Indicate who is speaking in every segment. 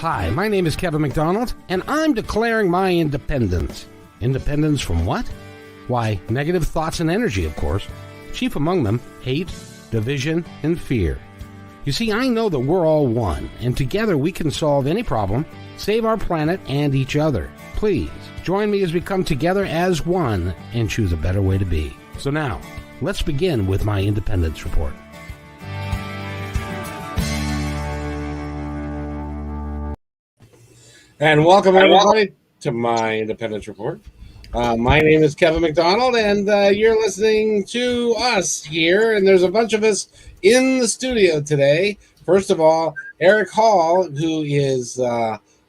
Speaker 1: Hi, my name is Kevin McDonald, and I'm declaring my independence. Independence from what? Why, negative thoughts and energy, of course. Chief among them, hate, division, and fear. You see, I know that we're all one, and together we can solve any problem, save our planet and each other. Please, join me as we come together as one and choose a better way to be. So now, let's begin with my independence report.
Speaker 2: And welcome, everybody, to my Independence Report. My name is Kevin McDonald, and you're listening to us here, and there's a bunch of us in the studio today. First of all, Eric Hall, who is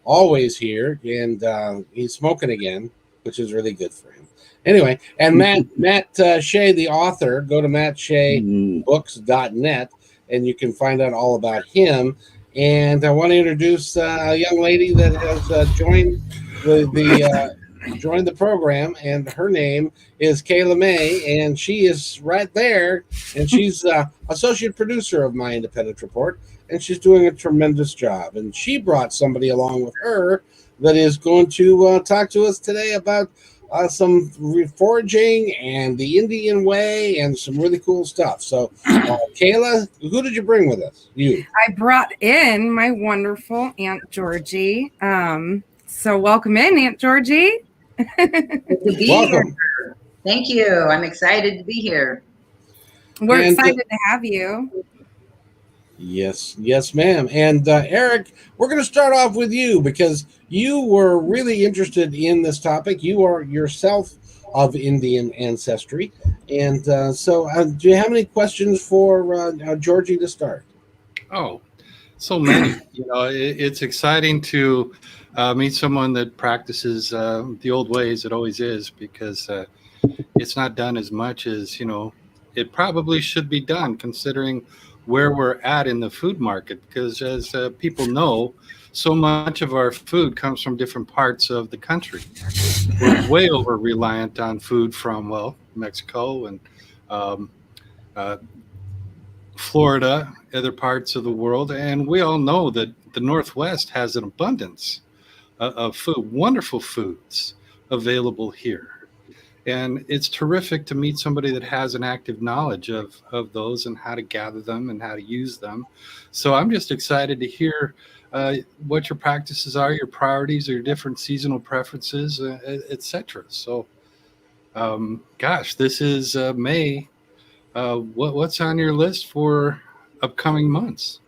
Speaker 2: always here, and he's smoking again, which is really good for him. Anyway, and Matt Shea, the author. Go to mattsheabooks.net, and you can find out all about him. And I want to introduce a young lady that has joined the program, and her name is Kayla May, and she is right there, and she's associate producer of my Independence Report, and she's doing a tremendous job. And she brought somebody along with her that is going to talk to us today about some foraging and the Indian way and some really cool stuff. So, Kayla, who did you bring with us? You.
Speaker 3: I brought in my wonderful Aunt Georgie. So welcome in, Aunt Georgie.
Speaker 4: Good to be
Speaker 2: Welcome.
Speaker 4: here. Thank you. I'm excited to be here.
Speaker 3: We're excited to have you.
Speaker 2: Yes, ma'am. And Eric, we're going to start off with you because you were really interested in this topic. You are yourself of Indian ancestry. And so do you have any questions for Georgie to start?
Speaker 5: Oh, so many. It's exciting to meet someone that practices the old ways. It always is, because it's not done as much as, it probably should be done, considering where we're at in the food market. Because as people know, so much of our food comes from different parts of the country. We're way over reliant on food from, Mexico and Florida, other parts of the world. And we all know that the Northwest has an abundance of food, wonderful foods available here. And it's terrific to meet somebody that has an active knowledge of those and how to gather them and how to use them. So I'm just excited to hear what your practices are, your priorities, or your different seasonal preferences, etc. So, this is May. What's on your list for upcoming months?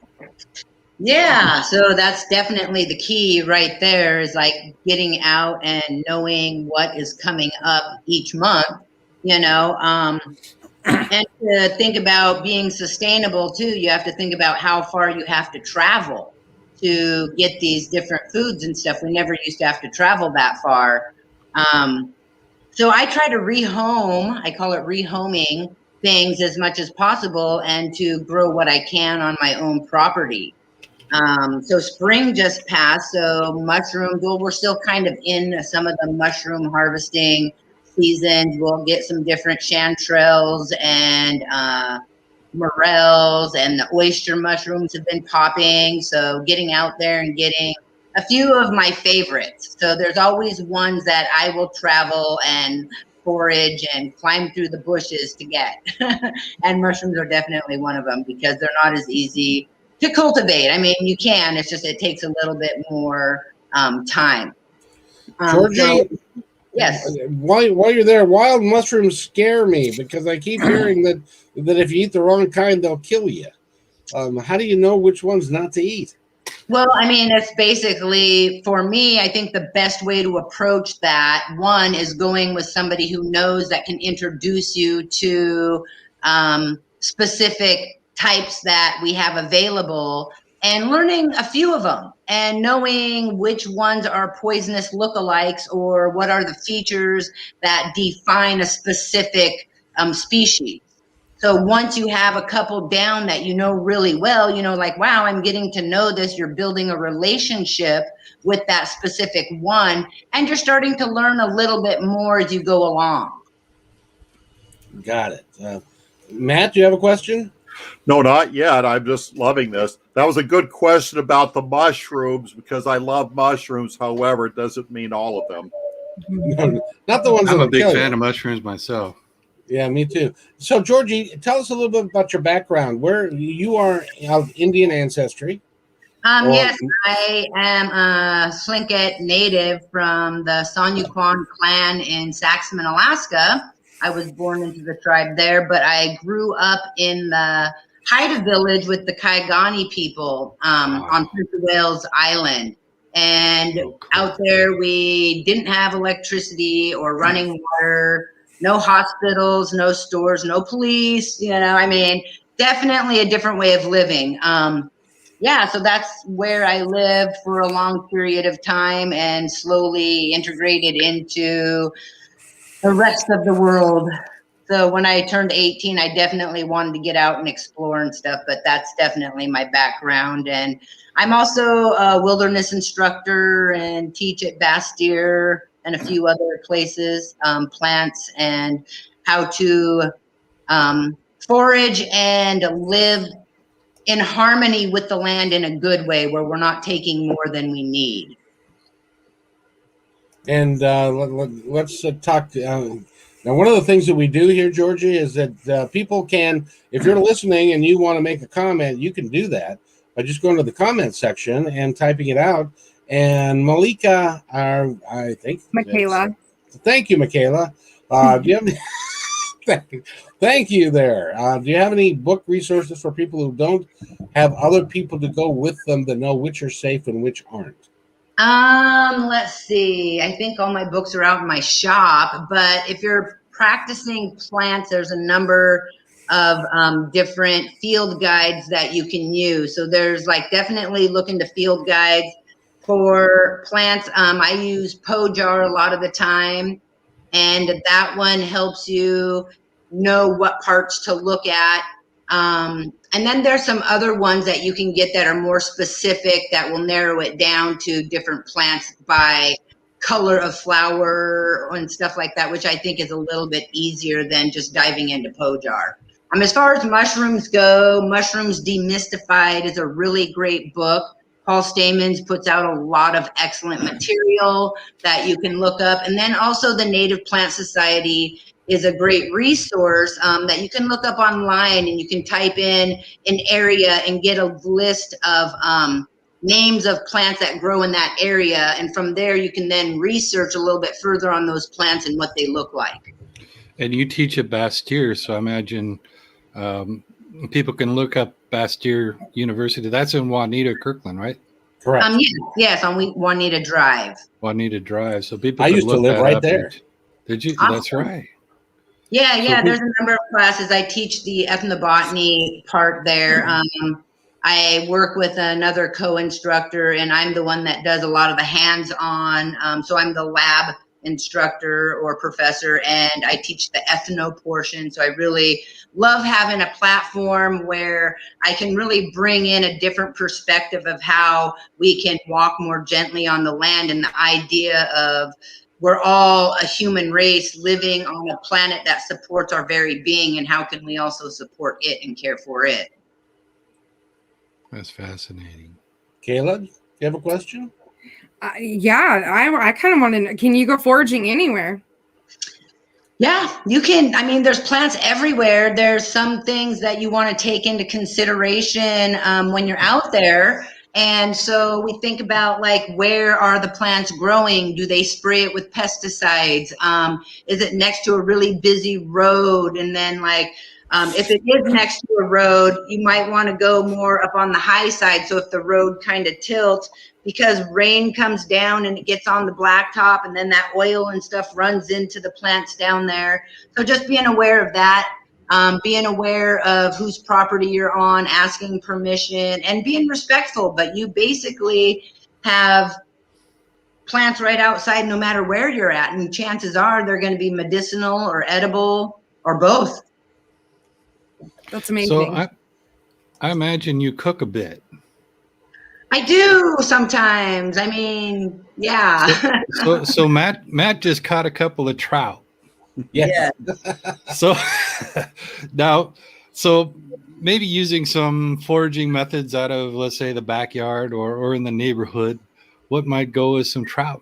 Speaker 4: Yeah, so that's definitely the key right there, is like getting out and knowing what is coming up each month, and to think about being sustainable too. You have to think about how far you have to travel to get these different foods and stuff. We never used to have to travel that far. So I try to rehome, I call it rehoming things as much as possible, and to grow what I can on my own property. So spring just passed, so mushrooms, we're still kind of in some of the mushroom harvesting seasons. We'll get some different chanterelles and morels, and the oyster mushrooms have been popping. So getting out there and getting a few of my favorites. So there's always ones that I will travel and forage and climb through the bushes to get. And mushrooms are definitely one of them, because they're not as easy to cultivate. I mean, you can, it's just, it takes a little bit more time.
Speaker 2: Georgie,
Speaker 4: yes.
Speaker 2: While you're there, wild mushrooms scare me, because I keep hearing that if you eat the wrong kind, they'll kill you. How do you know which ones not to eat?
Speaker 4: Well, I mean, it's basically, for me, I think the best way to approach that, one, is going with somebody who knows, that can introduce you to specific types that we have available, and learning a few of them and knowing which ones are poisonous lookalikes, or what are the features that define a specific species. So once you have a couple down that you know really well, like, wow, I'm getting to know this, you're building a relationship with that specific one, and you're starting to learn a little bit more as you go along.
Speaker 2: Got it. Matt, do you have a question?
Speaker 6: No, not yet. I'm just loving this. That was a good question about the mushrooms because I love mushrooms. However, it doesn't mean all of them.
Speaker 2: No, not the ones
Speaker 5: I'm
Speaker 2: that
Speaker 5: a big
Speaker 2: kill
Speaker 5: fan
Speaker 2: you.
Speaker 5: of mushrooms myself.
Speaker 2: Yeah, me too. So, Georgie, tell us a little bit about your background. Where you are of Indian ancestry. Or,
Speaker 4: Yes, I am a Slinket native from the Sonuquan clan in Saxman, Alaska. I was born into the tribe there, but I grew up in the Haida village with the Kaigani people on Prince of Wales Island. And out there, we didn't have electricity or running water, no hospitals, no stores, no police. I mean, definitely a different way of living. Yeah, so that's where I lived for a long period of time and slowly integrated into the rest of the world. So when I turned 18, I definitely wanted to get out and explore and stuff, but that's definitely my background. And I'm also a wilderness instructor and teach at Bastyr and a few other places, plants and how to forage and live in harmony with the land in a good way where we're not taking more than we need.
Speaker 2: And let's talk. Now, one of the things that we do here, Georgie, is that people can, if you're listening and you want to make a comment, you can do that by just going to the comment section and typing it out. And Malika, I think.
Speaker 3: Michaela.
Speaker 2: Thank you, Michaela. Do you have Thank you there. Do you have any book resources for people who don't have other people to go with them that know which are safe and which aren't?
Speaker 4: Let's see. I think all my books are out in my shop, but if you're practicing plants, there's a number of different field guides that you can use. So there's definitely look into field guides for plants. I use Pojar a lot of the time, and that one helps you know what parts to look at. And then there's some other ones that you can get that are more specific that will narrow it down to different plants by color of flower and stuff like that, which I think is a little bit easier than just diving into Pojar. As far as mushrooms go, Mushrooms Demystified is a really great book. Paul Stamens puts out a lot of excellent material that you can look up. And then also the Native Plant Society is a great resource that you can look up online, and you can type in an area and get a list of names of plants that grow in that area. And from there, you can then research a little bit further on those plants and what they look like.
Speaker 5: And you teach at Bastyr, so I imagine people can look up Bastyr University. That's in Juanita, Kirkland, right?
Speaker 2: Correct.
Speaker 4: Yes, on Juanita Drive.
Speaker 5: Juanita Drive. So people.
Speaker 2: I used to live right there.
Speaker 5: Did you?
Speaker 4: Awesome.
Speaker 5: That's right.
Speaker 4: Yeah. There's a number of classes. I teach the ethnobotany part there. I work with another co-instructor, and I'm the one that does a lot of the hands-on. So I'm the lab instructor or professor, and I teach the ethno portion. So I really love having a platform where I can really bring in a different perspective of how we can walk more gently on the land, and the idea of we're all a human race living on a planet that supports our very being, and how can we also support it and care for it?
Speaker 5: That's fascinating.
Speaker 2: Kayla, you have a question?
Speaker 3: Yeah, I kind of want to know, can you go foraging anywhere?
Speaker 4: Yeah, you can. There's plants everywhere. There's some things that you want to take into consideration when you're out there. And so we think about where are the plants growing? Do they spray it with pesticides? Is it next to a really busy road? And then if it is next to a road, you might want to go more up on the high side. So if the road kind of tilts, because rain comes down and it gets on the blacktop, and then that oil and stuff runs into the plants down there. So just being aware of that. Being aware of whose property you're on, asking permission, and being respectful. But you basically have plants right outside no matter where you're at. And chances are they're going to be medicinal or edible or both.
Speaker 3: That's amazing.
Speaker 5: So I imagine you cook a bit.
Speaker 4: I do sometimes. Yeah.
Speaker 5: So Matt just caught a couple of trout.
Speaker 2: Yes.
Speaker 5: So now So maybe using some foraging methods out of, let's say, the backyard or in the neighborhood, what might go as some trout?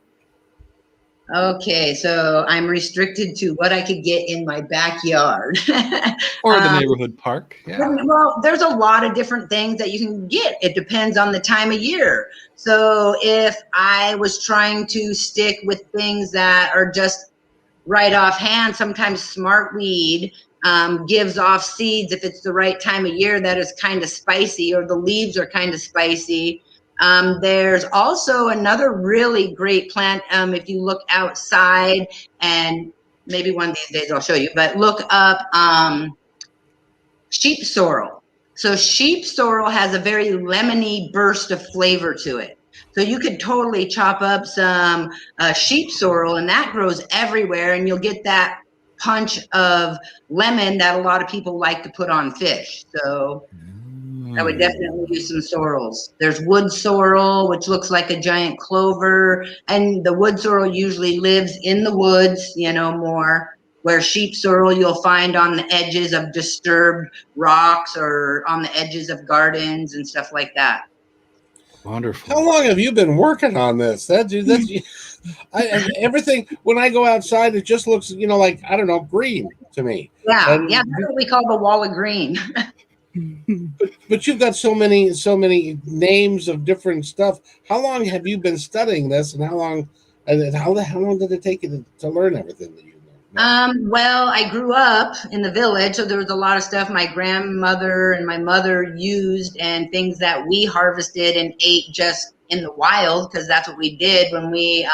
Speaker 4: Okay, so I'm restricted to what I could get in my backyard.
Speaker 5: Or the neighborhood park. Yeah.
Speaker 4: Well, there's a lot of different things that you can get. It depends on the time of year. So if I was trying to stick with things that are just right offhand, sometimes smartweed gives off seeds if it's the right time of year that is kind of spicy, or the leaves are kind of spicy. There's also another really great plant. If you look outside, and maybe one of these days I'll show you, but look up sheep sorrel. So sheep sorrel has a very lemony burst of flavor to it. So you could totally chop up some sheep sorrel, and that grows everywhere, and you'll get that punch of lemon that a lot of people like to put on fish. So I would definitely use some sorrels. There's wood sorrel, which looks like a giant clover, and the wood sorrel usually lives in the woods, more, where sheep sorrel you'll find on the edges of disturbed rocks or on the edges of gardens and stuff like that.
Speaker 5: Wonderful.
Speaker 2: How long have you been working on this? Everything, when I go outside, it just looks, like, I don't know, green to me.
Speaker 4: Yeah, that's what we call the wall of green.
Speaker 2: But you've got so many names of different stuff. How long have you been studying this, and how long did it take you to learn everything that you know?
Speaker 4: Well, I grew up in the village, so there was a lot of stuff my grandmother and my mother used, and things that we harvested and ate just in the wild, because that's what we did when we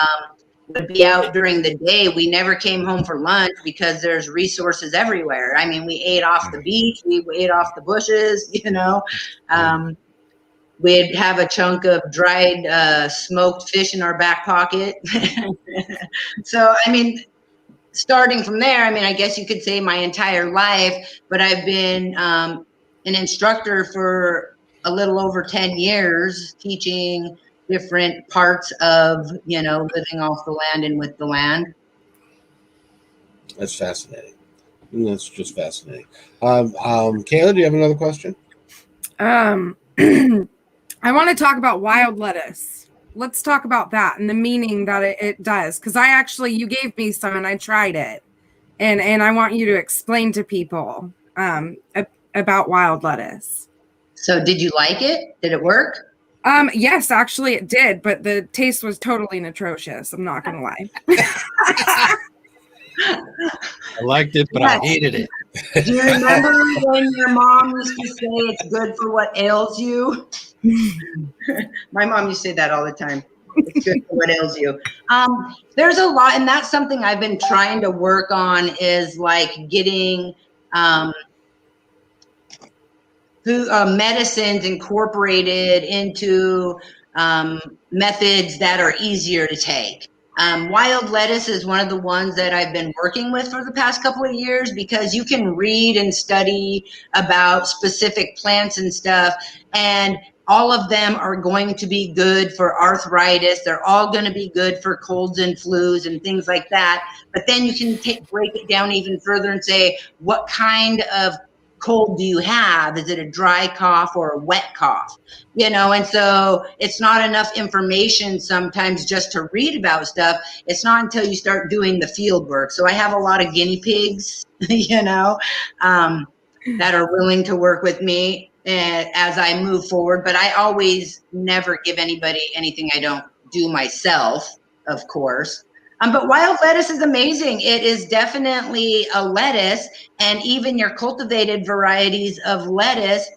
Speaker 4: would be out during the day. We never came home for lunch because there's resources everywhere. I mean, we ate off the beach, we ate off the bushes, we'd have a chunk of dried smoked fish in our back pocket. So, I mean, starting from there, I guess you could say my entire life, but I've been an instructor for a little over 10 years, teaching different parts of, living off the land and with the land.
Speaker 2: That's fascinating. That's just fascinating. Kayla, do you have another question?
Speaker 3: I want to talk about wild lettuce. Let's talk about that and the meaning that it does. Because you gave me some and I tried it. And I want you to explain to people about wild lettuce.
Speaker 4: So did you like it? Did it work?
Speaker 3: Yes, actually it did, but the taste was totally atrocious. I'm not gonna lie.
Speaker 5: I liked it, but I hated it.
Speaker 4: Do you remember when your mom used to say it's good for what ails you? My mom used to say that all the time. It's good for what ails you. There's a lot, and that's something I've been trying to work on, is like getting medicines incorporated into methods that are easier to take. Wild lettuce is one of the ones that I've been working with for the past couple of years, because you can read and study about specific plants and stuff, and all of them are going to be good for arthritis. They're all going to be good for colds and flus and things like that. But then you can break it down even further and say, what kind of cold do you have? Is it a dry cough or a wet cough? And so it's not enough information sometimes just to read about stuff. It's not until you start doing the field work. So I have a lot of guinea pigs, that are willing to work with me as I move forward. But I always never give anybody anything I don't do myself, of course. But wild lettuce is amazing. It is definitely a lettuce, and even your cultivated varieties of lettuce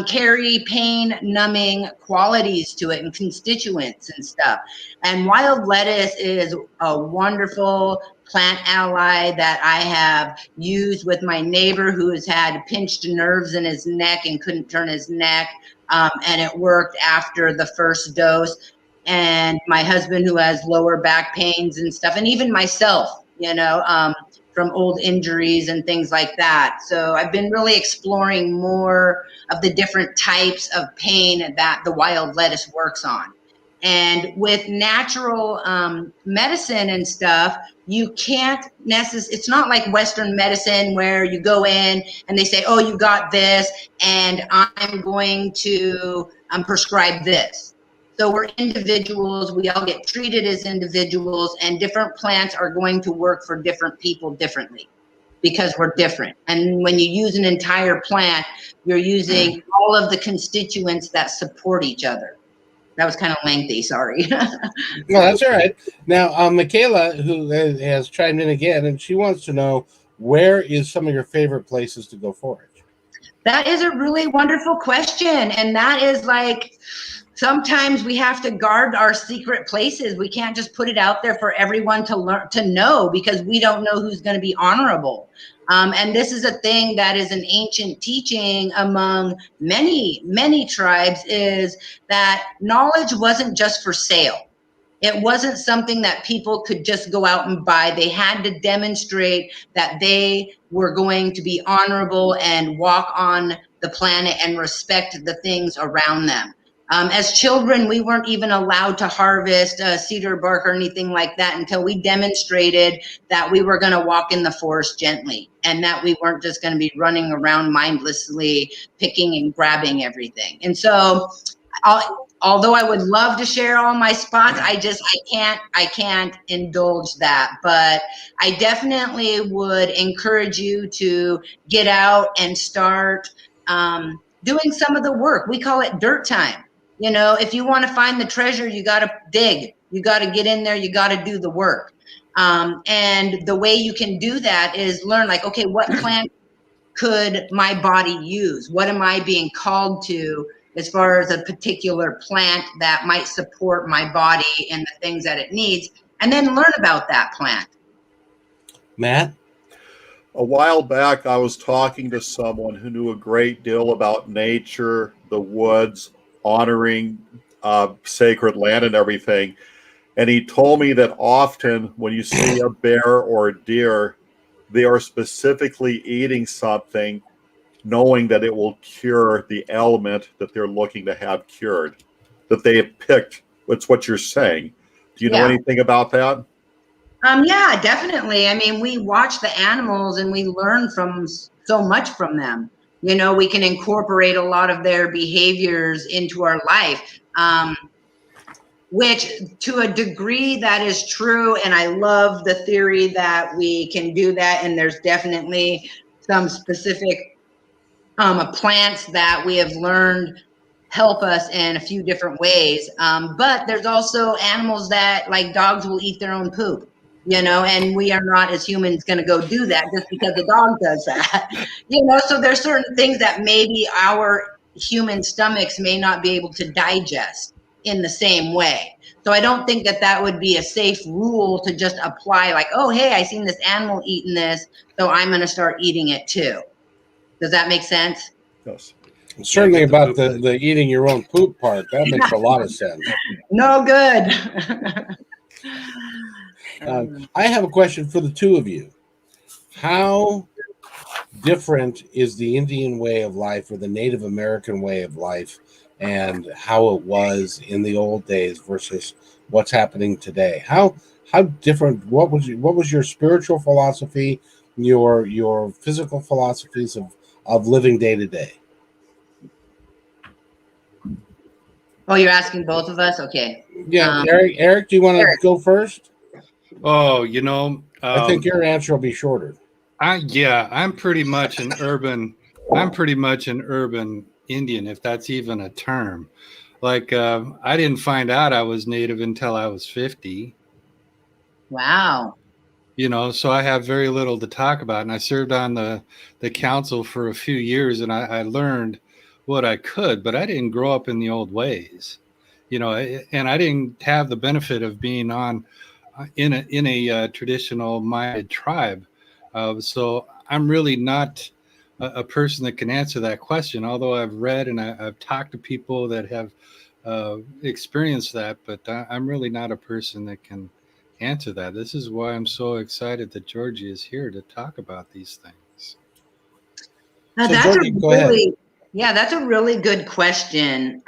Speaker 4: carry pain-numbing qualities to it and constituents and stuff. And wild lettuce is a wonderful plant ally that I have used with my neighbor who has had pinched nerves in his neck and couldn't turn his neck, and it worked after the first dose. And my husband, who has lower back pains and stuff, and even myself, from old injuries and things like that. So I've been really exploring more of the different types of pain that the wild lettuce works on. And with natural medicine and stuff, you can't necessarily, it's not like Western medicine where you go in and they say, oh, you got this, and I'm going to prescribe this. So we're individuals, we all get treated as individuals, and different plants are going to work for different people differently because we're different. And when you use an entire plant, you're using all of the constituents that support each other. That was kind of lengthy, sorry.
Speaker 2: No, that's all right. Now, Michaela, who has chimed in again, and she wants to know, where is some of your favorite places to go forage?
Speaker 4: That is a really wonderful question. And that is like, sometimes we have to guard our secret places. We can't just put it out there for everyone to learn, to know, because we don't know who's going to be honorable. And this is a thing that is an ancient teaching among many tribes, is that knowledge wasn't just for sale. It wasn't something that people could just go out and buy. They had to demonstrate that they were going to be honorable and walk on the planet and respect the things around them. As children, we weren't even allowed to harvest cedar bark or anything like that until we demonstrated that we were going to walk in the forest gently, and that we weren't just going to be running around mindlessly picking and grabbing everything. And so although I would love to share all my spots, I can't indulge that. But I definitely would encourage you to get out and start doing some of the work. We call it dirt time. You know, if you want to find the treasure, you got to dig. You got to get in there. You got to do the work. And the way you can do that is learn, like, okay, what plant could my body use? What am I being called to as far as a particular plant that might support my body and the things that it needs? And then learn about that plant.
Speaker 2: Matt?
Speaker 6: A while back, I was talking to someone who knew a great deal about nature, the woods, honoring sacred land and everything. And he told me that often when you see a bear or a deer, they are specifically eating something knowing that it will cure the ailment that they're looking to have cured, that they have picked. It's what you're saying. Do you know anything about that?
Speaker 4: Yeah, definitely. I mean, we watch the animals and we learn from so much from them. You know, we can incorporate a lot of their behaviors into our life, which to a degree that is true. And I love the theory that we can do that. And there's definitely some specific plants that we have learned help us in a few different ways. But there's also animals that, like dogs, will eat their own poop. You know, and we are not as humans going to go do that just because the dog does that. You know, so there's certain things that maybe our human stomachs may not be able to digest in the same way. So I don't think that that would be a safe rule to just apply, like, oh, hey, I seen this animal eating this, so I'm going to start eating it too. Does that make sense?
Speaker 6: Yes.
Speaker 2: Certainly about the eating your own poop part. That makes a lot of sense.
Speaker 4: No good.
Speaker 2: I have a question for the two of you. How different is the Indian way of life or the Native American way of life, and how it was in the old days versus what's happening today? How different? What was your spiritual philosophy, your physical philosophies of living day to day?
Speaker 4: Oh, you're asking both of us? Okay.
Speaker 2: Yeah, Eric, do you want to go first?
Speaker 5: Oh, you know,
Speaker 2: I think your answer will be shorter.
Speaker 5: I'm pretty much an urban Indian, if that's even a term. Like, I didn't find out I was Native until I was 50.
Speaker 4: Wow.
Speaker 5: You know, so I have very little to talk about. And I served on the council for a few years, and I learned what I could, but I didn't grow up in the old ways, you know, and I didn't have the benefit of being on in a traditional minded tribe. So I'm really not a person that can answer that question, although I've read and I've talked to people that have experienced that, but I'm really not a person that can answer that. This is why I'm so excited that Georgie is here to talk about these things.
Speaker 4: Now,
Speaker 2: So Georgie, go ahead.
Speaker 4: Yeah, that's a really good question.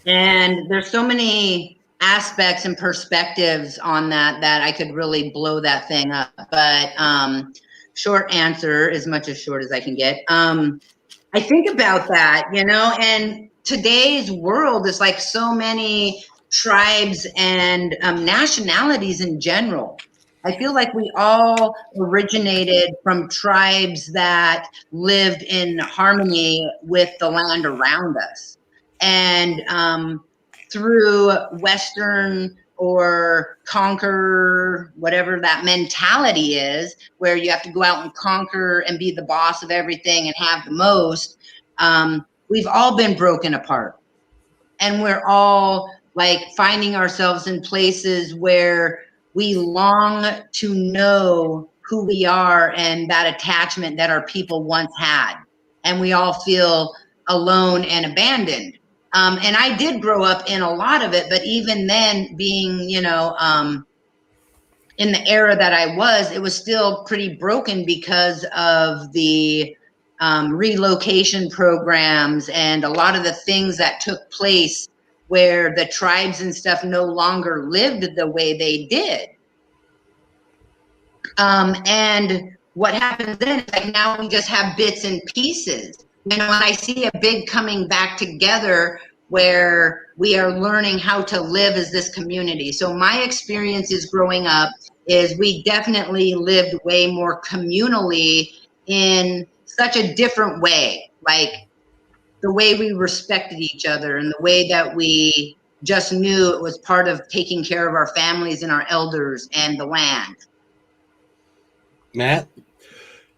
Speaker 4: And there's so many aspects and perspectives on that I could really blow that thing up. But short answer, as much as short as I can get. I think about that, and today's world is like so many tribes and nationalities in general. I feel like we all originated from tribes that lived in harmony with the land around us. And through Western or conquer, whatever that mentality is, where you have to go out and conquer and be the boss of everything and have the most, we've all been broken apart. And we're all like finding ourselves in places where we long to know who we are and that attachment that our people once had. And we all feel alone and abandoned. And I did grow up in a lot of it, but even then, being, in the era that I was, it was still pretty broken because of the relocation programs and a lot of the things that took place where the tribes and stuff no longer lived the way they did. And what happens then is like now we just have bits and pieces. And when I see a big coming back together where we are learning how to live as this community. So my experiences growing up is we definitely lived way more communally in such a different way, like the way we respected each other and the way that we just knew it was part of taking care of our families and our elders and the land.
Speaker 2: Matt?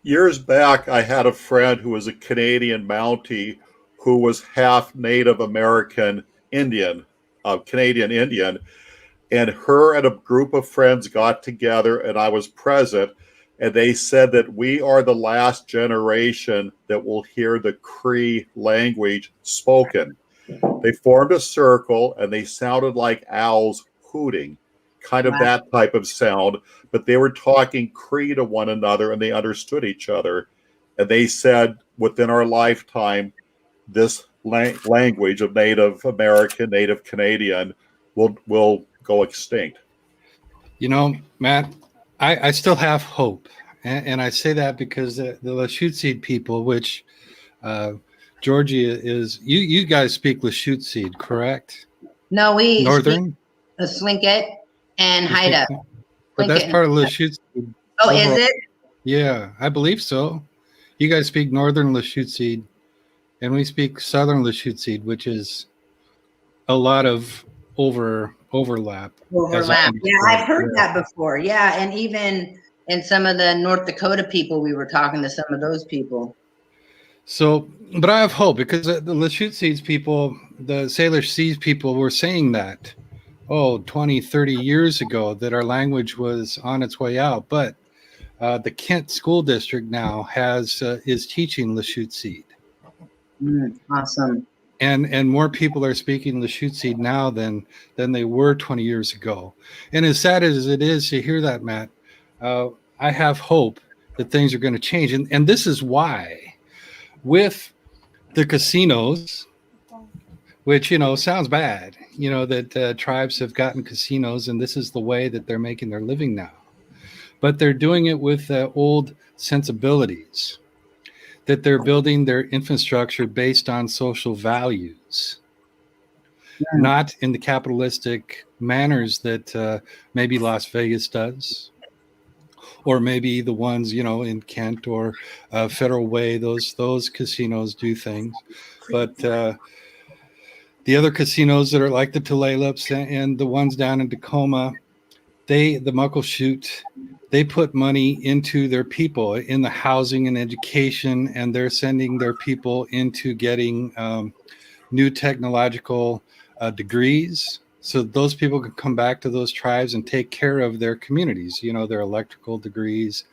Speaker 6: Years back, I had a friend who was a Canadian Mountie who was half Native American Indian, Canadian Indian, and her and a group of friends got together, and I was present, and they said that we are the last generation that will hear the Cree language spoken. They formed a circle, and they sounded like owls hooting, kind of that type of sound, but they were talking Cree to one another, and they understood each other. And they said, within our lifetime, this language of Native American, Native Canadian will go extinct.
Speaker 5: Matt, I still have hope. And I say that because the Lashute people, which Georgia is, you guys speak Lashute, correct?
Speaker 4: No, we
Speaker 5: Northern?
Speaker 4: Speak Slinkit and Haida.
Speaker 5: But that's part of Lashute.
Speaker 4: Oh, is it?
Speaker 5: Yeah, I believe so. You guys speak Northern Lashute, and we speak Southern Lashute, which is a lot of overlap.
Speaker 4: Overlap. Yeah, I've heard that before. Yeah, and even in some of the North Dakota people, we were talking to some of those people.
Speaker 5: So, but I have hope because the Lashute people, the Salish Seas people were saying that, 20, 30 years ago, that our language was on its way out. But the Kent School District now is teaching Lashute.
Speaker 4: Awesome.
Speaker 5: And more people are speaking Lashute now than they were 20 years ago. And as sad as it is to hear that, Matt, I have hope that things are going to change. And this is why, with the casinos, which, sounds bad, that tribes have gotten casinos, and this is the way that they're making their living now. But they're doing it with old sensibilities, that they're building their infrastructure based on social values, not in the capitalistic manners that maybe Las Vegas does, or maybe the ones, in Kent or Federal Way, those casinos do things. But the other casinos that are like the Tulalips and the ones down in Tacoma, the Muckleshoot, they put money into their people in the housing and education, and they're sending their people into getting new technological degrees, so those people can come back to those tribes and take care of their communities, their electrical degrees,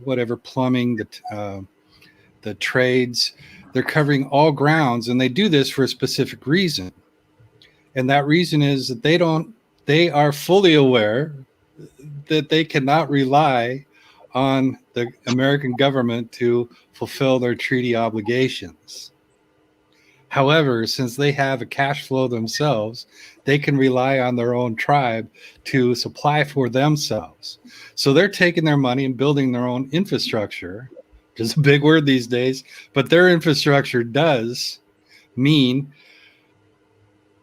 Speaker 5: whatever, plumbing, the trades. They're covering all grounds, and they do this for a specific reason. And that reason is that they are fully aware that they cannot rely on the American government to fulfill their treaty obligations. However, since they have a cash flow themselves, they can rely on their own tribe to supply for themselves. So they're taking their money and building their own infrastructure, which is a big word these days, but their infrastructure does mean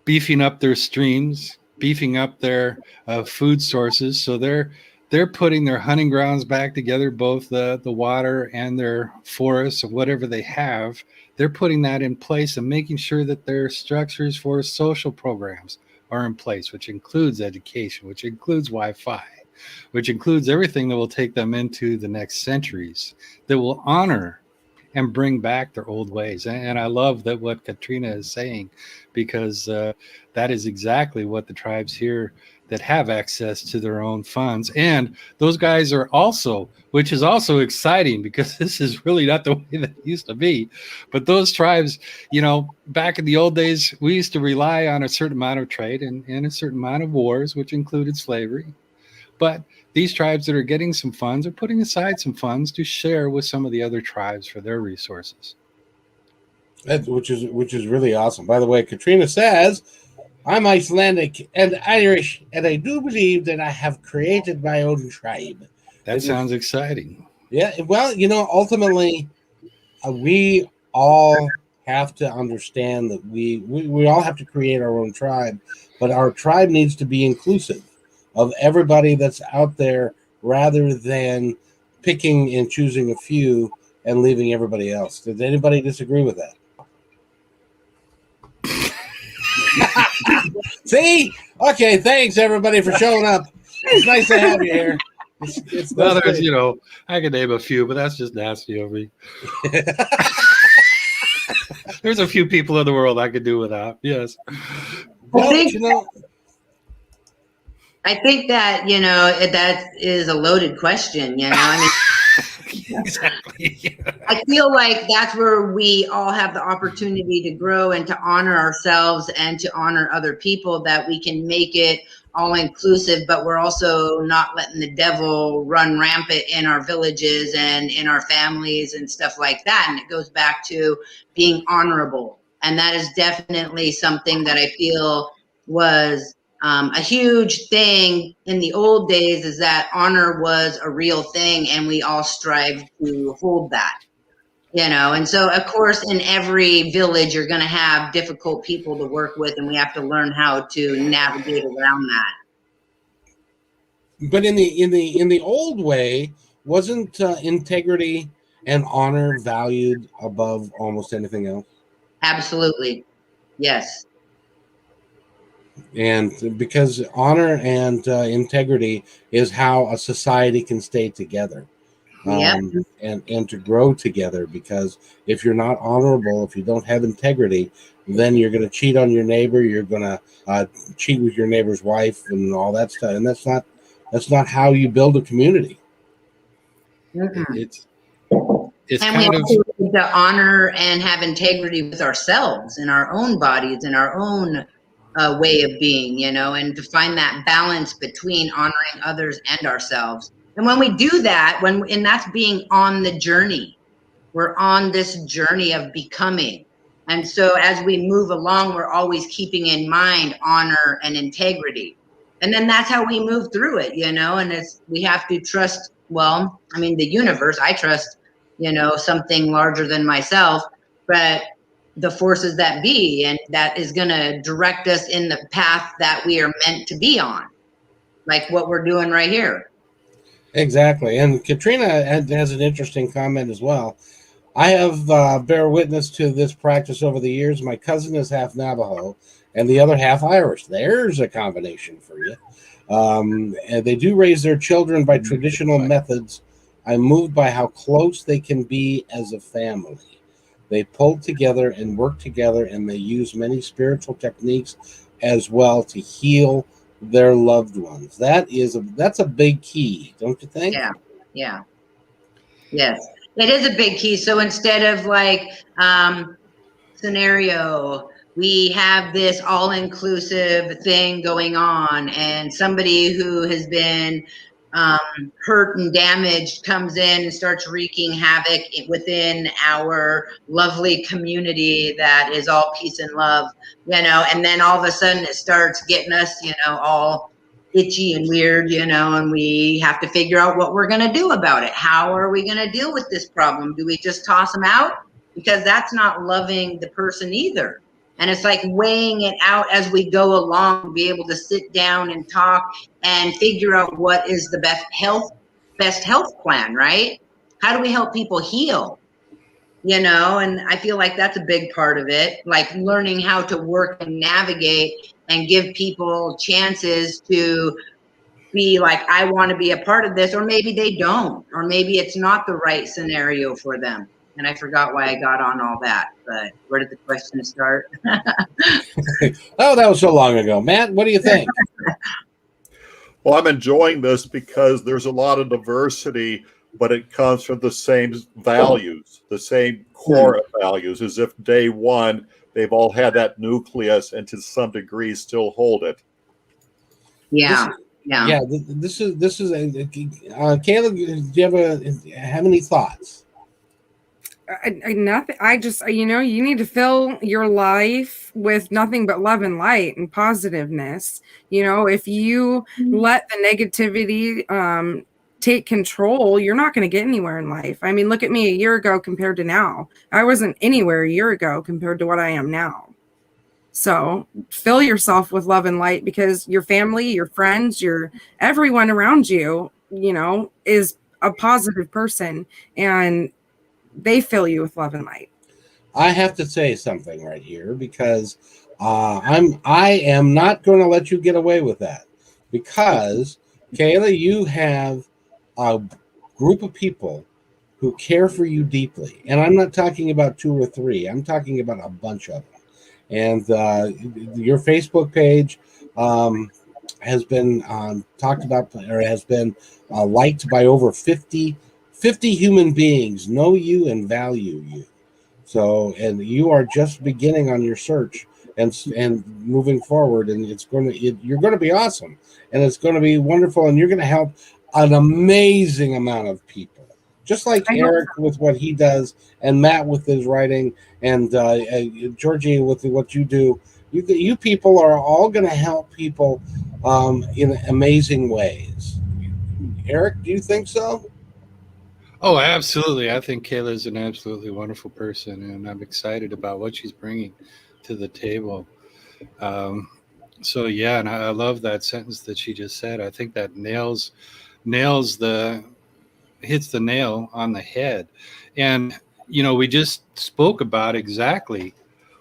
Speaker 5: beefing up their streams, beefing up their food sources. So they're putting their hunting grounds back together, both the water and their forests or whatever they have. They're putting that in place and making sure that their structures for social programs are in place, which includes education, which includes Wi-Fi, which includes everything that will take them into the next centuries, that will honor and bring back their old ways. And I love that what Katrina is saying, because that is exactly what the tribes here that have access to their own funds. And those guys are also, which is also exciting, because this is really not the way that it used to be. But those tribes, back in the old days, we used to rely on a certain amount of trade and a certain amount of wars, which included slavery. But these tribes that are getting some funds are putting aside some funds to share with some of the other tribes for their resources.
Speaker 2: Which is really awesome. By the way, Katrina says, I'm Icelandic and Irish, and I do believe that I have created my own tribe.
Speaker 5: That sounds exciting.
Speaker 2: Yeah, well, ultimately, we all have to understand that we all have to create our own tribe, but our tribe needs to be inclusive of everybody that's out there, rather than picking and choosing a few and leaving everybody else. Does anybody disagree with that? See? Okay, thanks everybody for showing up. It's nice to have you here. It's
Speaker 5: well, there's, I can name a few, but that's just nasty of me. There's a few people in the world I could do without. Yes.
Speaker 2: Well,
Speaker 4: I think that, that is a loaded question,
Speaker 5: Exactly.
Speaker 4: I feel like that's where we all have the opportunity to grow and to honor ourselves and to honor other people, that we can make it all inclusive, but we're also not letting the devil run rampant in our villages and in our families and stuff like that. And it goes back to being honorable. And that is definitely something that I feel was a huge thing in the old days, is that honor was a real thing, and we all strive to hold that, and so of course in every village you're going to have difficult people to work with, and we have to learn how to navigate around that.
Speaker 2: But in the old way, wasn't integrity and honor valued above almost anything else?
Speaker 4: Absolutely. Yes.
Speaker 2: And because honor and integrity is how a society can stay together, and to grow together. Because if you're not honorable, if you don't have integrity, then you're going to cheat on your neighbor. You're going to cheat with your neighbor's wife and all that stuff. And that's not how you build a community.
Speaker 5: It's
Speaker 4: and we also need to honor and have integrity with ourselves and our own bodies and our own way of being, and to find that balance between honoring others and ourselves. And when we do that, and that's being on the journey, we're on this journey of becoming. And so as we move along, we're always keeping in mind honor and integrity. And then that's how we move through it, and we have to trust, the universe. I trust, something larger than myself, but the forces that be, and that is going to direct us in the path that we are meant to be on, like what we're doing right here.
Speaker 2: Exactly. And Katrina has an interesting comment as well. I have bear witness to this practice over the years. My cousin is half Navajo and the other half Irish. There's a combination for you. And they do raise their children by traditional methods. I'm moved by how close they can be as a family. They pull together and work together, and they use many spiritual techniques as well to heal their loved ones. That's a big key, don't you think?
Speaker 4: Yeah. Yes, it is a big key. So instead of scenario, we have this all-inclusive thing going on, and somebody who has been hurt and damage comes in and starts wreaking havoc within our lovely community that is all peace and love, and then all of a sudden it starts getting us, all itchy and weird, and we have to figure out what we're going to do about it. How are we going to deal with this problem? Do we just toss them out? Because that's not loving the person either. And it's like weighing it out as we go along, be able to sit down and talk and figure out what is the best health plan, right? How do we help people heal? And I feel like that's a big part of it, like learning how to work and navigate and give people chances to be like, I want to be a part of this, or maybe they don't, or maybe it's not the right scenario for them. And I forgot why I got on all that, but where did the question start?
Speaker 2: Oh, that was so long ago. Matt, what do you think?
Speaker 6: Well, I'm enjoying this because there's a lot of diversity, but it comes from the same values, the same core values, as if day one, they've all had that nucleus and to some degree still hold it.
Speaker 4: Yeah.
Speaker 2: This is Kayla, do you have any thoughts?
Speaker 3: Nothing. I just, you need to fill your life with nothing but love and light and positiveness. If you let the negativity take control, you're not going to get anywhere in life. I mean, look at me a year ago compared to now. I wasn't anywhere a year ago compared to what I am now. So fill yourself with love and light, because your family, your friends, everyone around you, is a positive person, and they fill you with love and light.
Speaker 2: I have to say something right here, because I am not going to let you get away with that, because Kayla, you have a group of people who care for you deeply, and I'm not talking about 2 or 3. I'm talking about a bunch of them. And your Facebook page has been talked about, or has been liked by over 50 human beings know you and value you. So, and you are just beginning on your search and moving forward, and you're going to be awesome, and it's going to be wonderful, and you're going to help an amazing amount of people, just like Eric with what he does, and Matt with his writing, and Georgie with what you do. You people are all going to help people in amazing ways. Eric, do you think so?
Speaker 5: Oh, absolutely. I think Kayla is an absolutely wonderful person, and I'm excited about what she's bringing to the table. So yeah, and I love that sentence that she just said. I think that hits the nail on the head. And we just spoke about exactly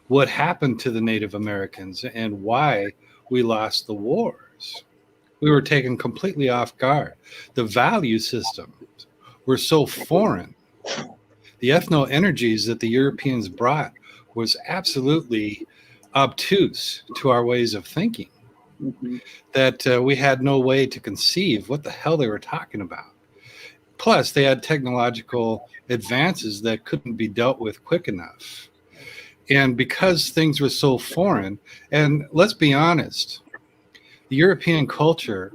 Speaker 5: what happened to the Native Americans and why we lost the wars. We were taken completely off guard. The value systems were so foreign. The ethno energies that the Europeans brought was absolutely obtuse to our ways of thinking, that we had no way to conceive what the hell they were talking about. Plus, they had technological advances that couldn't be dealt with quick enough. And because things were so foreign, and let's be honest, the European culture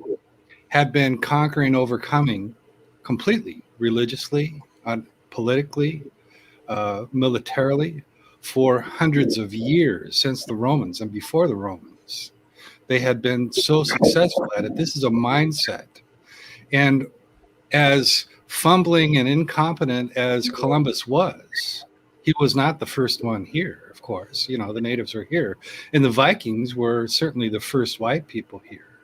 Speaker 5: had been conquering, overcoming completely, religiously, politically, militarily, for hundreds of years, since the Romans and before the Romans. They had been so successful at it. This is a mindset. And as fumbling and incompetent as Columbus was, he was not the first one here, of course. The natives were here. And the Vikings were certainly the first white people here.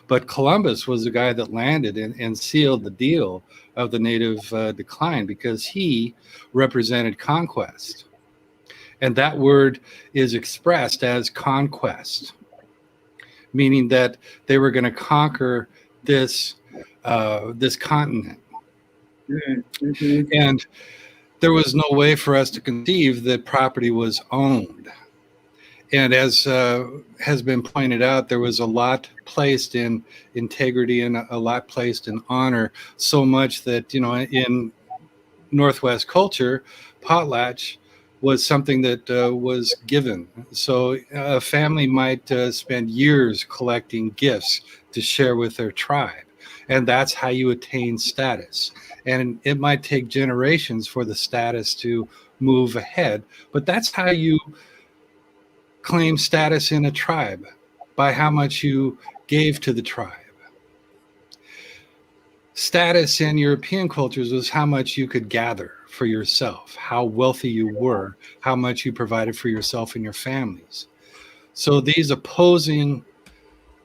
Speaker 5: But Columbus was the guy that landed and sealed the deal of the native decline, because he represented conquest. And that word is expressed as conquest, meaning that they were going to conquer this continent. Mm-hmm. And there was no way for us to conceive that property was owned. And as has been pointed out, there was a lot placed in integrity and a lot placed in honor, so much that, in Northwest culture, potlatch was something that was given. So a family might spend years collecting gifts to share with their tribe. And that's how you attain status. And it might take generations for the status to move ahead, but that's how you claim status in a tribe, by how much you gave to the tribe. Status in European cultures was how much you could gather for yourself, how wealthy you were, how much you provided for yourself and your families. So these opposing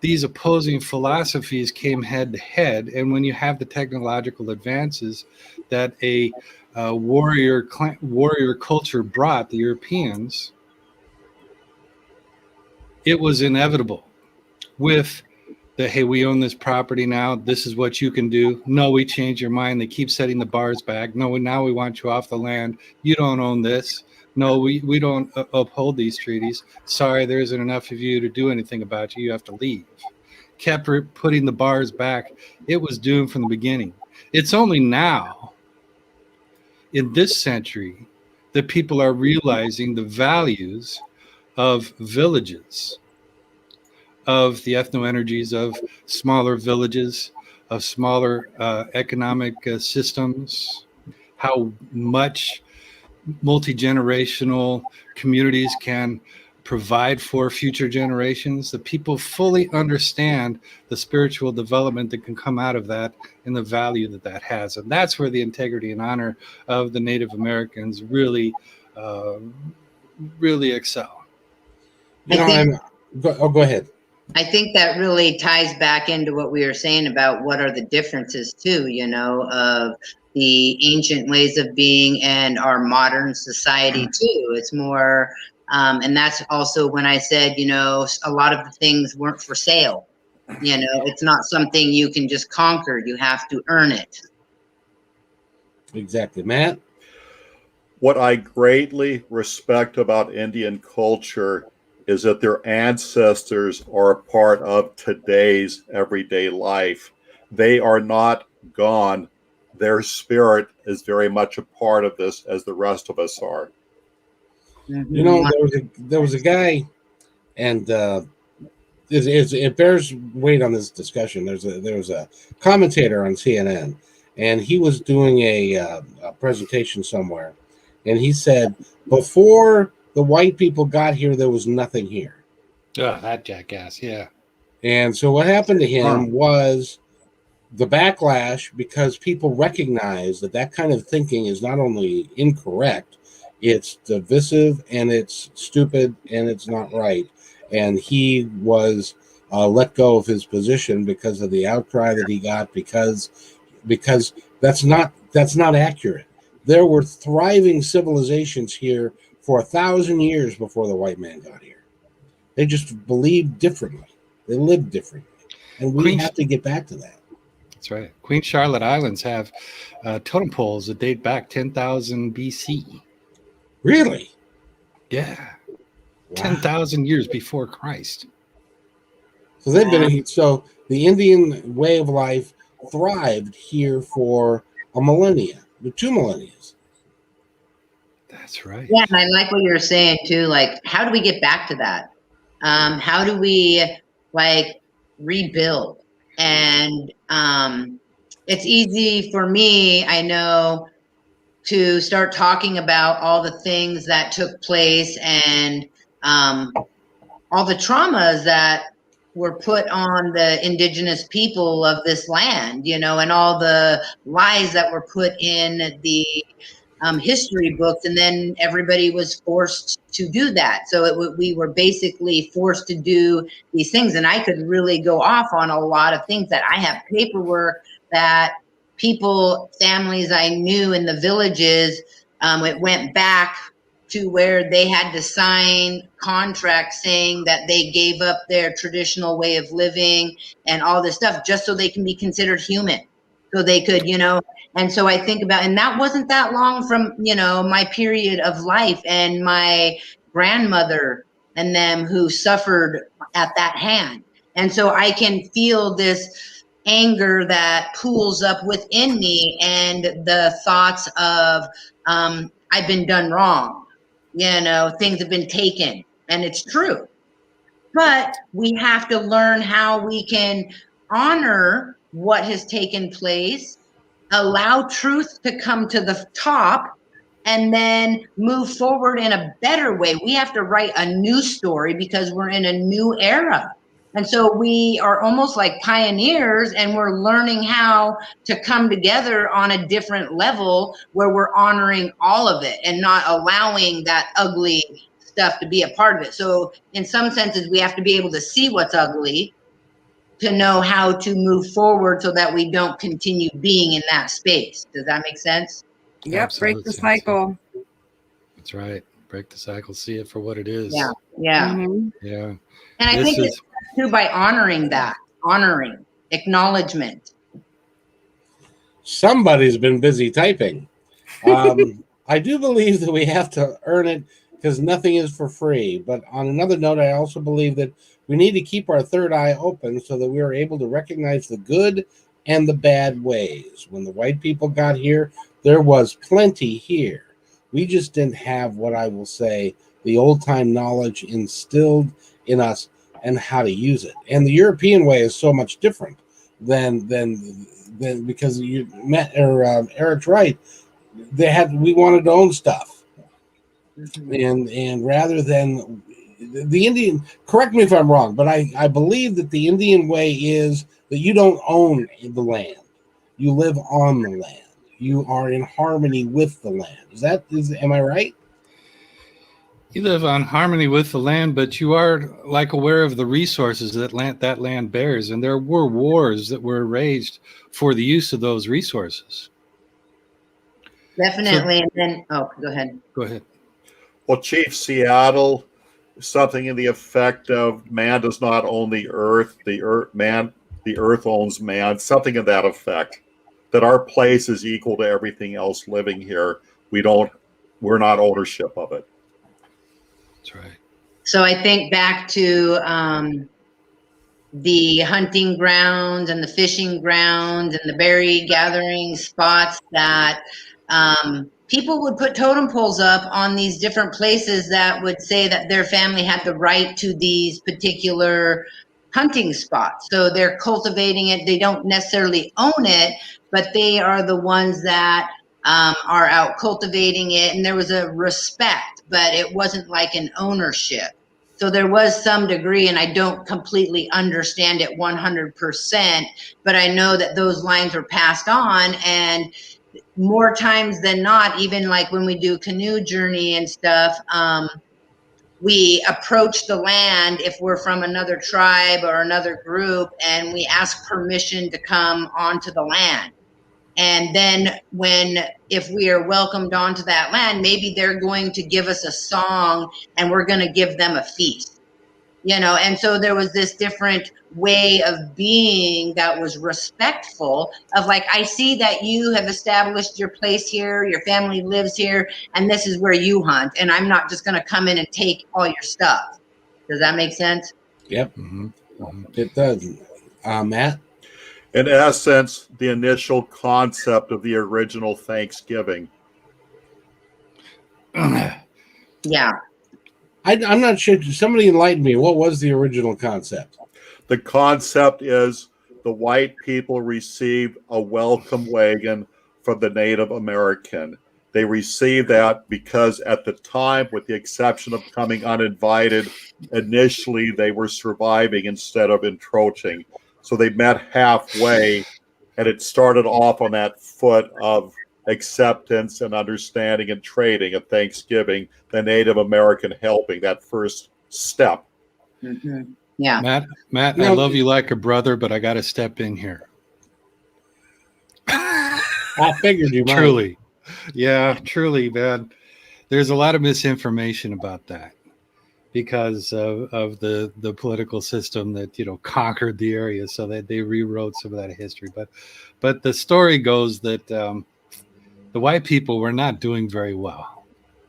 Speaker 5: philosophies came head to head, and when you have the technological advances that a warrior culture brought the Europeans, it was inevitable. With the, hey, we own this property now, this is what you can do. No, we change your mind. They keep setting the bars back. No, now we want you off the land. You don't own this. No, we don't uphold these treaties. Sorry, there isn't enough of you to do anything about you. You have to leave. Kept putting the bars back. It was doomed from the beginning. It's only now, in this century, that people are realizing the values of villages, of the ethno-energies of smaller villages, of smaller economic systems, how much multi-generational communities can provide for future generations. The people fully understand the spiritual development that can come out of that and the value that that has. And that's where the integrity and honor of the Native Americans really, really excel.
Speaker 2: You know, go ahead.
Speaker 4: I think that really ties back into what we were saying about what are the differences too, you know, of the ancient ways of being and our modern society too. It's more, and that's also when I said, you know, a lot of the things weren't for sale. You know, it's not something you can just conquer. You have to earn it.
Speaker 2: Exactly. Matt?
Speaker 6: What I greatly respect about Indian culture is that their ancestors are a part of today's everyday life. They are not gone. Their spirit is very much a part of this, as the rest of us are.
Speaker 2: You know, there was a guy, and it bears weight on this discussion. There was a commentator on CNN, and he was doing a presentation somewhere, and he said, before the white people got here, there was nothing here.
Speaker 5: Oh, that jackass, yeah.
Speaker 2: And so what happened to him was the backlash, because people recognize that kind of thinking is not only incorrect, it's divisive and it's stupid and it's not right. And he was let go of his position because of the outcry that he got, because that's not accurate. There were thriving civilizations here for 1,000 years before the white man got here. They just believed differently. They lived differently. And we have to get back to that.
Speaker 5: That's right. Queen Charlotte Islands have totem poles that date back 10,000 BC.
Speaker 2: Really?
Speaker 5: Yeah. Wow. 10,000 years before Christ.
Speaker 2: So they've been, so the Indian way of life thrived here for a millennia, 2 millennia.
Speaker 5: That's right.
Speaker 4: Yeah, and I like what you're saying too. Like, how do we get back to that? How do we rebuild? And it's easy for me, I know, to start talking about all the things that took place and all the traumas that were put on the indigenous people of this land, you know, and all the lies that were put in the history books, and then everybody was forced to do that. So we were basically forced to do these things, and I could really go off on a lot of things that I have paperwork that families I knew in the villages, it went back to where they had to sign contracts saying that they gave up their traditional way of living and all this stuff just so they can be considered human. So they could, you know, and so I think about, and that wasn't that long from, you know, my period of life and my grandmother and them who suffered at that hand. And so I can feel this anger that pools up within me and the thoughts of, I've been done wrong, you know, things have been taken, and it's true. But we have to learn how we can honor what has taken place, allow truth to come to the top, and then move forward in a better way. We have to write a new story because we're in a new era. And so we are almost like pioneers, and we're learning how to come together on a different level where we're honoring all of it and not allowing that ugly stuff to be a part of it. So in some senses, we have to be able to see what's ugly to know how to move forward so that we don't continue being in that space. Does that make sense?
Speaker 3: Yep.
Speaker 5: Absolute
Speaker 3: Break the
Speaker 5: sense.
Speaker 3: cycle.
Speaker 5: That's right. Break the cycle. See it for what it is.
Speaker 4: Yeah. Yeah.
Speaker 3: Mhm.
Speaker 5: Yeah.
Speaker 4: And I
Speaker 5: This
Speaker 4: think
Speaker 5: is-
Speaker 4: it's too by honoring that, honoring, acknowledgement.
Speaker 2: Somebody's been busy typing. I do believe that we have to earn it because nothing is for free. But on another note, I also believe that we need to keep our third eye open so that we are able to recognize the good and the bad ways. When the white people got here, there was plenty here. We just didn't have what I will say the old time knowledge instilled in us and how to use it. And the European way is so much different than because you met or Eric's right. We wanted to own stuff, and rather than the Indian, correct me if I'm wrong, but I believe that the Indian way is that you don't own the land, you live on the land, you are in harmony with the land. Am I right?
Speaker 5: You live on harmony with the land, but you are like aware of the resources that land bears, and there were wars that were waged for the use of those resources.
Speaker 4: Definitely. And then, oh, go ahead.
Speaker 5: Go ahead.
Speaker 6: Well, Chief, Seattle, something in the effect of man does not own the earth, the earth owns man, something in that effect. That our place is equal to everything else living here. We're not ownership of it.
Speaker 5: That's right.
Speaker 4: So I think back to the hunting grounds and the fishing grounds and the berry gathering spots that people would put totem poles up on these different places that would say that their family had the right to these particular hunting spots. So they're cultivating it. They don't necessarily own it, but they are the ones that are out cultivating it. And there was a respect, but it wasn't like an ownership. So there was some degree, and I don't completely understand it 100%, but I know that those lines were passed on. And more times than not, even like when we do canoe journey and stuff, we approach the land if we're from another tribe or another group, and we ask permission to come onto the land. And then if we are welcomed onto that land, maybe they're going to give us a song and we're going to give them a feast, and so there was this different way of being that was respectful of like, I see that you have established your place here, your family lives here, and this is where you hunt. And I'm not just going to come in and take all your stuff. Does that make sense?
Speaker 2: Yep.
Speaker 5: Mm-hmm. Mm-hmm.
Speaker 2: It does. Matt?
Speaker 6: In essence, the initial concept of the original Thanksgiving.
Speaker 4: Yeah.
Speaker 2: I'm not sure. Somebody enlighten me. What was the original concept?
Speaker 6: The concept is the white people received a welcome wagon from the Native American. They received that because at the time, with the exception of coming uninvited, initially they were surviving instead of encroaching. So they met halfway, and it started off on that foot of acceptance and understanding and trading at Thanksgiving, the Native American helping, that first step.
Speaker 4: Mm-hmm. Yeah.
Speaker 5: Matt, I love you like a brother, but I got to step in here.
Speaker 2: I figured you might.
Speaker 5: Truly. Yeah, truly, man. There's a lot of misinformation about that because of the political system that, conquered the area, so that they rewrote some of that history. But the story goes that the white people were not doing very well.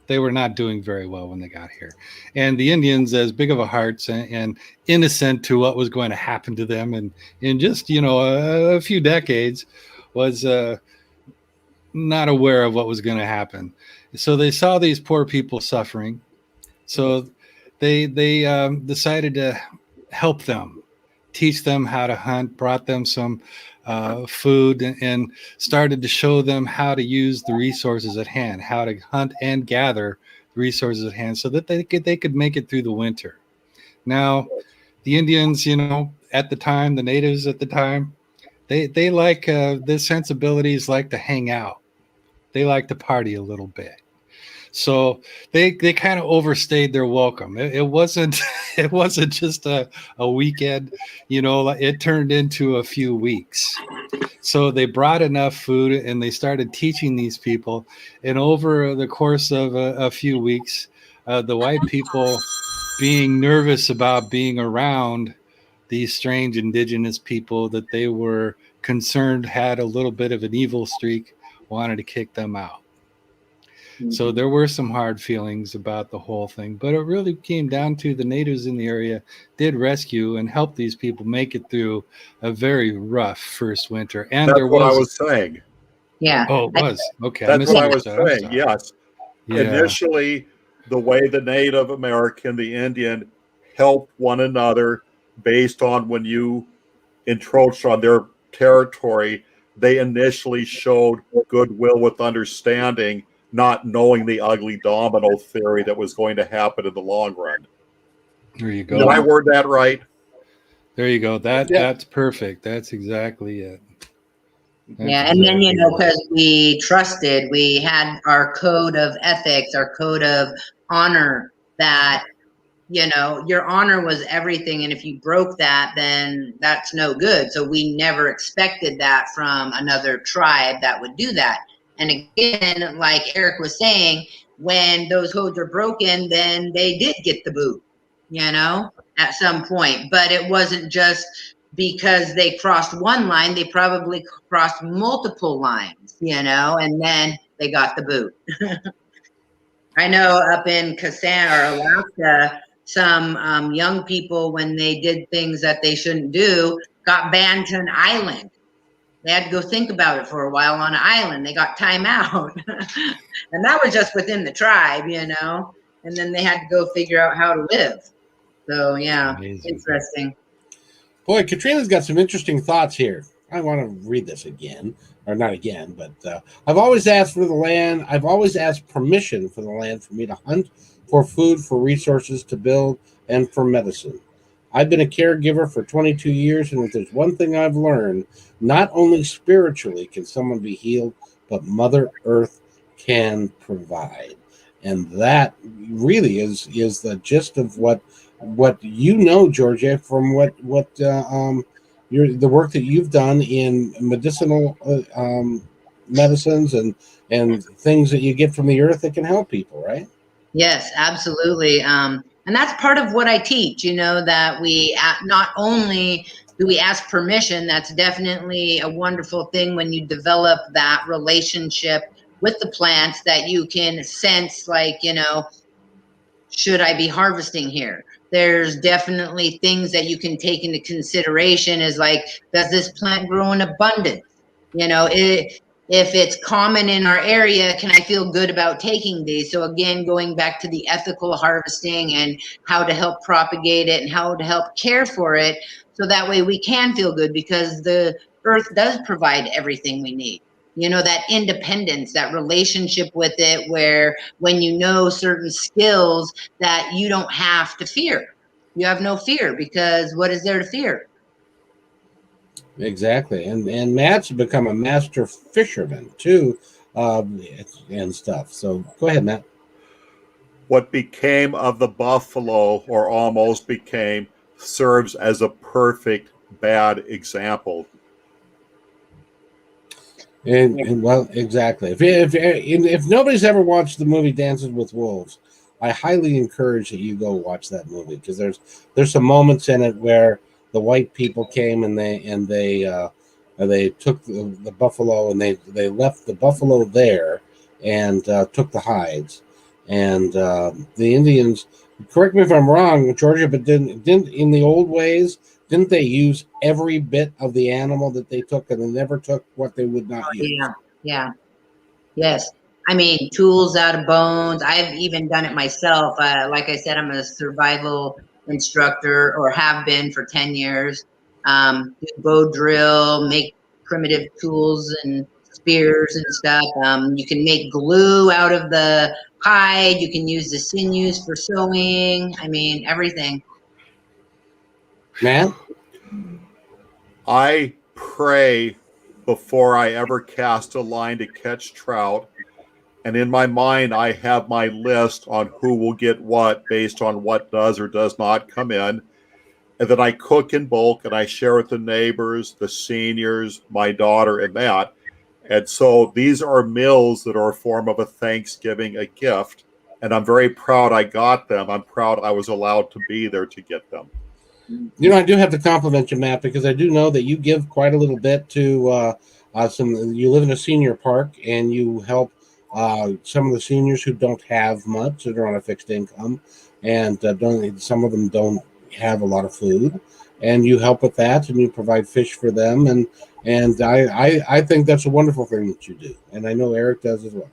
Speaker 5: They were not doing very well when they got here. And the Indians, as big of a hearts and innocent to what was going to happen to them and in just, a few decades, was not aware of what was going to happen. So they saw these poor people suffering. So they decided to help them, teach them how to hunt, brought them some food, and started to show them how to use the resources at hand, how to hunt and gather the resources at hand, so that they could make it through the winter. Now, the Indians, at the time, the natives at the time, they like their sensibilities like to hang out. They like to party a little bit. So they kind of overstayed their welcome. It wasn't it wasn't just a weekend, it turned into a few weeks. So they brought enough food and they started teaching these people. And over the course of a few weeks, the white people, being nervous about being around these strange indigenous people that they were concerned had a little bit of an evil streak, wanted to kick them out. So there were some hard feelings about the whole thing, but it really came down to the natives in the area did rescue and help these people make it through a very rough first winter. And
Speaker 6: That's
Speaker 5: there
Speaker 6: what I
Speaker 5: was,
Speaker 6: was saying.
Speaker 4: Yeah.
Speaker 5: oh, it was okay.
Speaker 6: That's what I was
Speaker 5: misunderstood. I'm
Speaker 6: saying.
Speaker 5: sorry.
Speaker 6: Yes.
Speaker 5: Yeah.
Speaker 6: Initially, the way the Native American, the Indian, helped one another based on when you encroached on their territory, they initially showed goodwill with understanding, not knowing the ugly domino theory that was going to happen in the long run.
Speaker 5: There you go.
Speaker 6: Did I word that right?
Speaker 5: There you go.
Speaker 2: Yeah.
Speaker 5: That's perfect. That's exactly it.
Speaker 4: Yeah, and then, because we trusted, we had our code of ethics, our code of honor, that, your honor was everything. And if you broke that, then that's no good. So we never expected that from another tribe that would do that. And again, like Eric was saying, when those codes are broken, then they did get the boot, at some point. But it wasn't just because they crossed one line, they probably crossed multiple lines, and then they got the boot. I know up in Kasan or Alaska, some young people, when they did things that they shouldn't do, got banned to an island. They had to go think about it for a while on an island. They got time out. And that was just within the tribe, and then they had to go figure out how to live. So, yeah, amazing. Interesting.
Speaker 2: Boy, Katrina's got some interesting thoughts here. I want to read this again, or not again, but I've always asked for the land. I've always asked permission for the land for me to hunt, for food, for resources to build, and for medicine. I've been a caregiver for 22 years, and if there's one thing I've learned, not only spiritually can someone be healed, but Mother Earth can provide. And that really is the gist of what Georgia, from the work that you've done in medicinal medicines and things that you get from the earth that can help people, right?
Speaker 4: Yes, absolutely. And that's part of what I teach, that we not only do we ask permission, that's definitely a wonderful thing when you develop that relationship with the plants, that you can sense, like, should I be harvesting here? There's definitely things that you can take into consideration, is like, does this plant grow in abundance? If it's common in our area, can I feel good about taking these? So again, going back to the ethical harvesting and how to help propagate it and how to help care for it, so that way we can feel good, because the earth does provide everything we need. That independence, that relationship with it, where when certain skills, that you don't have to fear. You have no fear, because what is there to fear?
Speaker 2: Exactly. And Matt's become a master fisherman too, and stuff. So go ahead, Matt.
Speaker 6: What became of the buffalo, or almost became, serves as a perfect bad example.
Speaker 2: And well, exactly. If nobody's ever watched the movie Dances with Wolves, I highly encourage that you go watch that movie, because there's some moments in it where the white people came and they took the buffalo, and they left the buffalo there and took the hides, and the Indians. Correct me if I'm wrong, Georgia, but didn't in the old ways, didn't they use every bit of the animal that they took, and they never took what they would not use?
Speaker 4: Yeah. Yes. I mean, tools out of bones. I've even done it myself. Like I said, I'm a survival instructor, or have been for 10 years. Do bow drill, make primitive tools and spears and stuff. You can make glue out of the hide. You can use the sinews for sewing. I mean, everything.
Speaker 2: Man,
Speaker 6: I pray before I ever cast a line to catch trout. And in my mind, I have my list on who will get what based on what does or does not come in. And then I cook in bulk and I share with the neighbors, the seniors, my daughter, and that. And so these are meals that are a form of a Thanksgiving, a gift. And I'm very proud I got them. I'm proud I was allowed to be there to get them.
Speaker 2: you know, I do have to compliment you, Matt, because I do know that you give quite a little bit to some. You live in a senior park, and you help some of the seniors who don't have much, that are on a fixed income, and don't. Some of them don't have a lot of food, and you help with that, and you provide fish for them, and I think that's a wonderful thing that you do, and I know Eric does as well.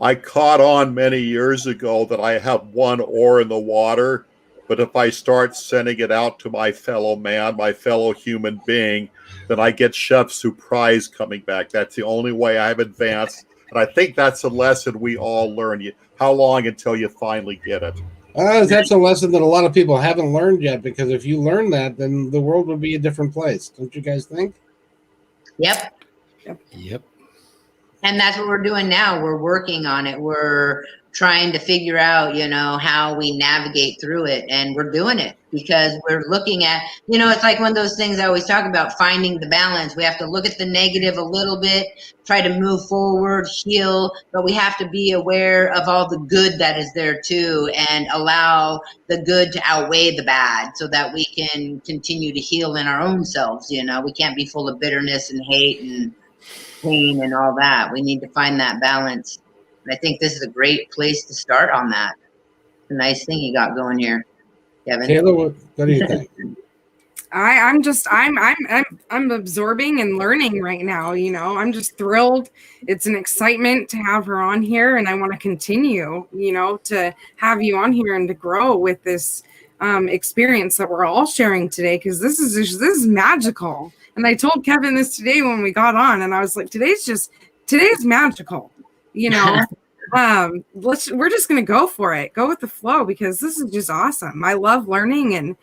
Speaker 6: I caught on many years ago that I have one oar in the water, but if I start sending it out to my fellow man, my fellow human being, then I get Chef Surprise coming back. That's the only way I've advanced. And I think that's a lesson we all learn. How long until you finally get it?
Speaker 2: That's a lesson that a lot of people haven't learned yet, because if you learn that, then the world would be a different place. Don't you guys think?
Speaker 4: Yep.
Speaker 5: Yep.
Speaker 4: And that's what we're doing now. We're working on it. We're trying to figure out, how we navigate through it. And we're doing it because we're looking at, it's like one of those things I always talk about, finding the balance. We have to look at the negative a little bit, try to move forward, heal, but we have to be aware of all the good that is there too, and allow the good to outweigh the bad so that we can continue to heal in our own selves. We can't be full of bitterness and hate and pain and all that. We need to find that balance. And I think this is a great place to start on that. It's a nice thing you got going here, Kevin.
Speaker 2: Kayla, what do you think?
Speaker 3: I'm absorbing and learning right now. I'm just thrilled. It's an excitement to have her on here, and I want to continue, to have you on here and to grow with this experience that we're all sharing today, because this is magical. And I told Kevin this today when we got on, and I was like, today's magical, we're just gonna go for it, go with the flow, because this is just awesome. I love learning,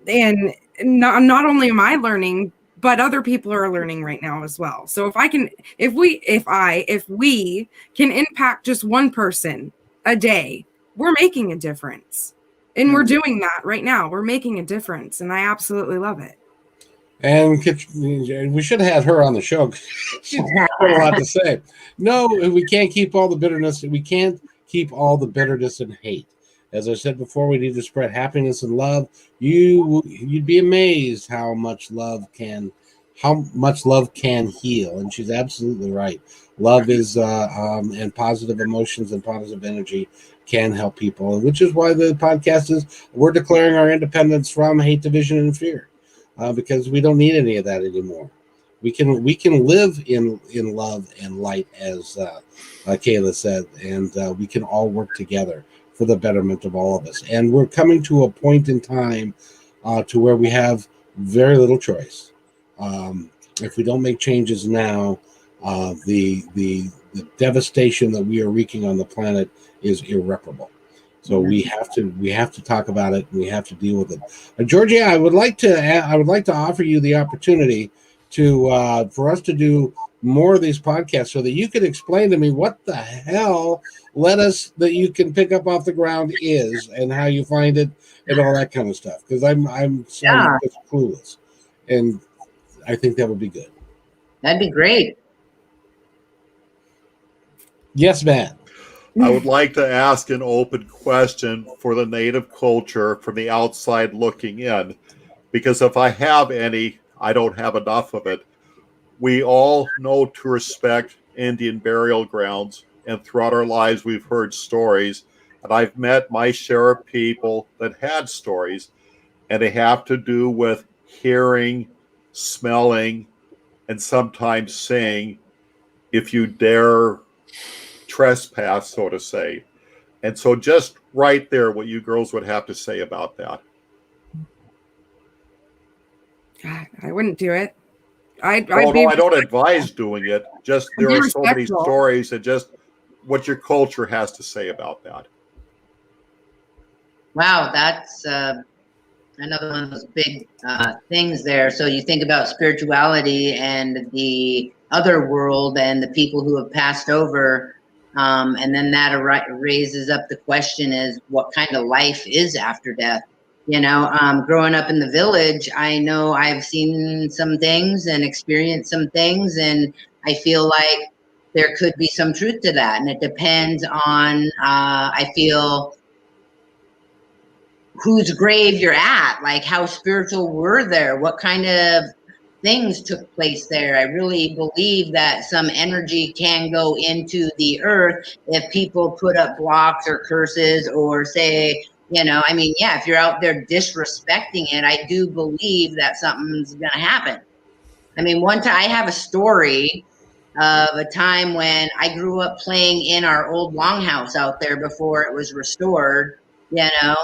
Speaker 3: and not only am I learning, but other people are learning right now as well. So if we can impact just one person a day, we're making a difference. And we're doing that right now. We're making a difference, and I absolutely love it.
Speaker 2: And we should have had her on the show. She's got a lot to say. No, we can't keep all the bitterness. We can't keep all the bitterness and hate. As I said before, we need to spread happiness and love. You'd be amazed how much love can heal. And she's absolutely right. Love is and positive emotions and positive energy can help people, which is why the podcast is, we're declaring our independence from hate, division, and fear. Because we don't need any of that anymore. We can live in love and light, as Kayla said, and we can all work together for the betterment of all of us. And we're coming to a point in time to where we have very little choice. If we don't make changes now, the devastation that we are wreaking on the planet is irreparable. So we have to talk about it, and we have to deal with it. Georgie, I would like to offer you the opportunity to for us to do more of these podcasts, so that you can explain to me what the hell lettuce that you can pick up off the ground is, and how you find it, and all that kind of stuff. Because I'm just clueless, and I think that would be good.
Speaker 4: That'd be great.
Speaker 2: Yes, man.
Speaker 6: I would like to ask an open question for the native culture from the outside looking in, because if I have any, I don't have enough of it. We all know to respect Indian burial grounds, and throughout our lives we've heard stories, and I've met my share of people that had stories, and they have to do with hearing, smelling, and sometimes seeing, if you dare trespass, so to say. And so just right there, what you girls would have to say about that.
Speaker 3: God, I wouldn't do it. I'd
Speaker 6: Oh,
Speaker 3: be
Speaker 6: no, I don't advise doing it. Just there
Speaker 3: be
Speaker 6: are so many
Speaker 3: respectful.
Speaker 6: stories and just what your culture has to say about that.
Speaker 4: Wow, that's another one of those big things there. So you think about spirituality and the other world and the people who have passed over, and then that raises up the question: is what kind of life is after death? You know, growing up in the village, I know I've seen some things and experienced some things, and I feel like there could be some truth to that, and it depends on. I feel whose grave you're at, like how spiritual were there, what kind of things took place there. I really believe that some energy can go into the earth if people put up blocks or curses or say, you know, I mean, yeah, if you're out there disrespecting it, I do believe that something's going to happen. I mean, one time I have a story of a time when I grew up playing in our old longhouse out there before it was restored, you know.